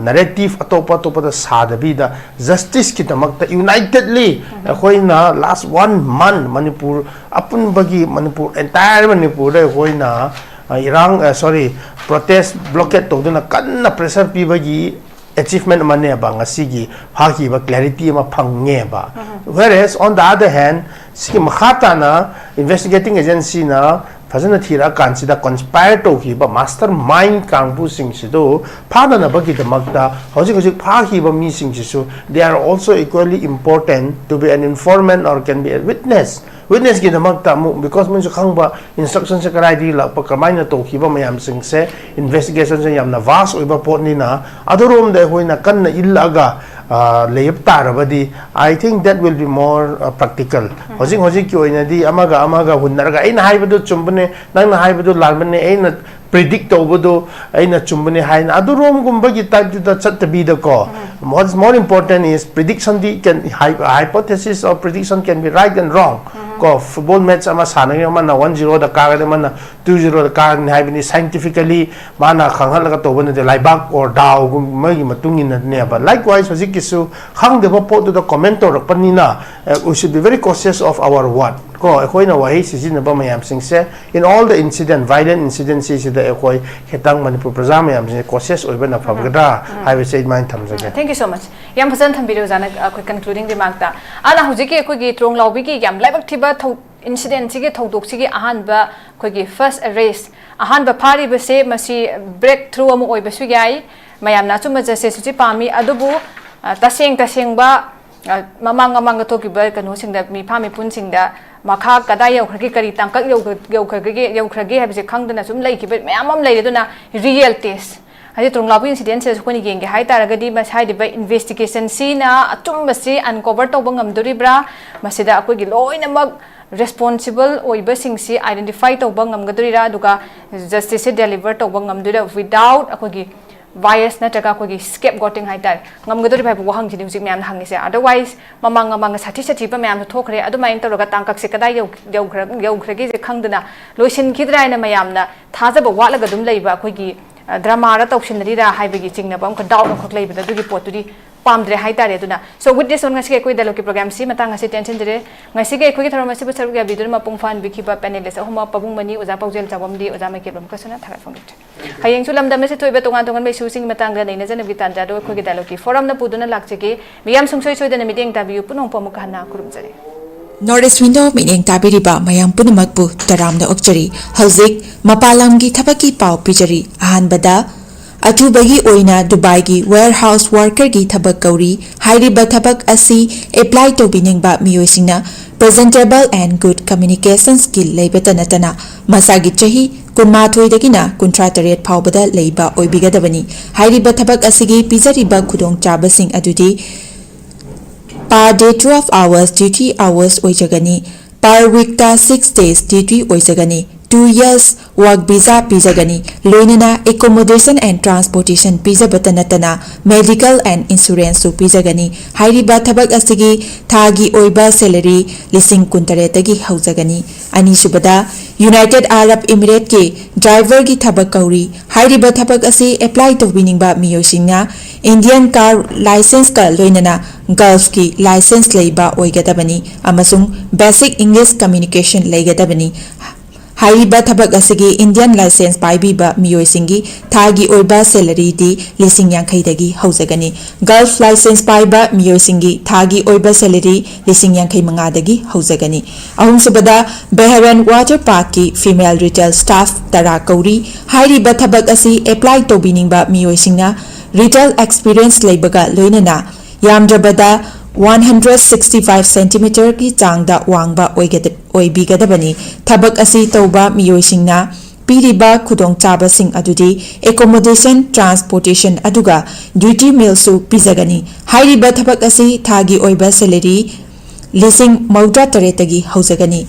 narrative atopa da sadabi da justice ki damak unitedly khoina last 1 month Manipur apun bagi Manipur entire Manipur da khoina irang protest blockade to duna kanna pressure pi bagi achievement mane ba ngasi gi phagi ba clarity ma phangne ba whereas on the other hand ski makhata na investigating agency na fazana thira kansida conspire to hi ba mastermind kangbu sing sido phana na bagi damakta hoji phahi ba mi sing sisu they are also equally important to be an informant or can be a witness ki damakta because mun khang ba instruction se karai di la pa kamai na to hi ba mayam sing se investigation se yam na vast oiba pot ni na adorom de hoina kan na illaga layap tarabadi I think that will be more practical hoji ki oina di amaga hunnaraga aina haibadu chumbane nang na haibadu lalbane aina predict tawbado aina chumbane haina adurom gumba gi type da chattabi da ko what's more important is prediction hypothesis or prediction can be right and wrong ko football match ama sanang ama na 1-0 da ka ga na 2-0 da ka ni haibini scientifically mana khanghal ga tawbane de laibak or daw gumma gi matungin na ne ba likewise hoji kisu khang de ba po da comment or panina we should be very cautious of our word ko ekhoi na wahi sijin ba mayam sing se in all the violent incidents is the ekhoi hetang Manipur praja mayam sing cautious oiba na phabgada I will say mine thamjage thank you so much yam phasan thambiro jana quick concluding remark ta ana hujiki ekhoi gi Tronglaobi gi yam laibak thiba incident sigi thodok sigi ahan ba khoi gi first arrest ahan ba phari ba se masi breakthrough amu oiba su gai mayam na chuma jase suchi pami adubu taseng ba mamang to ki ba kanu sing da mi phami pun sing da makha kada yau khagi kari tangkak yau khagi habse khangdana sum lai ki ba mayam lai duna real test hadi Tronglaobi incident se ko ni genge hai taragadi mas hai de investigation sina atum basi uncover to bangam duribra masida akoi gi loina mag responsible oiba sing si identify to bangam gadurira duga justice deliver to bangam dura without akoi gi bias na taka ko gi scapegoating hai tar ngam gaduri bai bu hang ji myam hang se otherwise mamang sati pa myam thokre adu main to roga tangkak se kada yau khra gi je khangdana loisin khidrai na myam na thaja ba wala ga dum leiba ko gi drama ra tawshinari ra hai bagi chingna bam ka doubt khok leiba du gi poturi pamdre hai tare duna so with this on ngasi ko dialogue program si matang ngasi tension dire ngasi ge ko gi tharama si basar ga bidur ma pungfan bikhi ba panelist ahuma pabung mani oja paujel chawam di oja ma kebam ka suna thagat phong hayeng sulam dam se toiba tongan be shooting matang ga neina jana bitan ja do ko gi dialogue forum na puduna lakche ge miyam sungsoi soi dana meeting interview punong pamuk hana kurum jare Northeast window meeting tabiriba mayam punamakpu taramna okchari hauzik mapalamgi thabaki pau pijari ahanbada atubagi oina Dubai gi warehouse worker gi thabak kauri hairiba thabak asi apply to biningba miyoisina presentable and good communication skill leibata natana masagi chahi kunmathoi kuntra taret phawbada leiba oibigadabani hairiba thabak asigi pizariba khudong chabasing adudi per day 12 hours duty hours oijagani per week ta 6 days duty oijagani 2 years work visa pizagani loinana accommodation and transportation pizabata natana medical and insurance su pizagani hairiba thabak asigi thagi oiba salary lising kuntare tagi haujagani ani subada United Arab Emirates ke driver ki thabak kauri hairiba thabak asi apply to winning ba miyosingna Indian car license ka loinana Gulf ki license leiba oigadabani amasung basic English communication leigadabani Hariba thabak asigi Indian license paibiba miyoisingi thagi oiba salary di lising yankhaidagi haujagani Gulf license paiba miyoisingi thagi oiba salary lising yankhai mangadagi haujagani ahum subada Beharan Water Park ki female retail staff tara kauri hariba thabak asi apply to biningba miyoisingna retail experience leibaga loinana yamdrabada 165 cm ki changda wangba oibigadabani thabak asi tauba miyoisingna piriba khudong chaba sing adudi accommodation transportation aduga duty meal su pizagani hairiba thabak asi thagi oiba salary lising mauda taretagi haujagani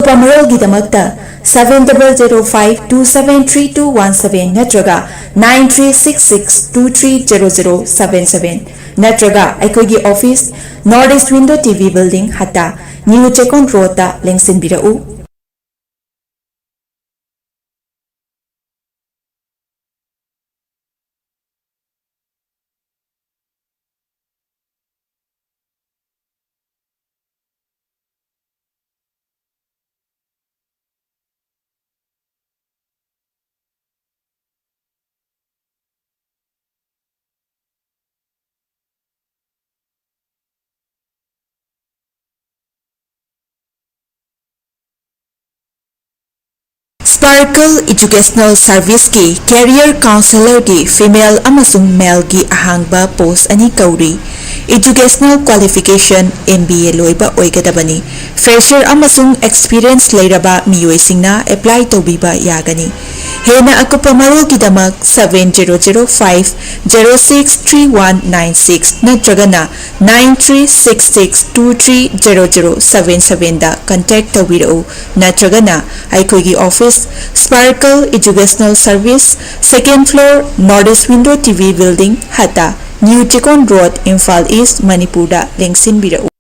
Pamarol Gidamakta 7005273217 Natraga 9366230077 Natraga Aikogi Office Northeast Window TV Building Hatta New Chekon Road ta Lengsin Birau Sparkle Educational Service ki Career Counselor ki Female amasung Male ki ahangba post ani kauri Educational Qualification MBA loiba oigadabani Fresher amasung Experience leiraba miyoisingna apply tobiba yagani Hena akupa marol kidamak 7005063196 natragana 9366230077 da contact tawirao natragana aikogi office Sparkle Educational Service second floor Northeast Window TV Building Hata New Chekon Road Imphal East Manipur da lengsin birao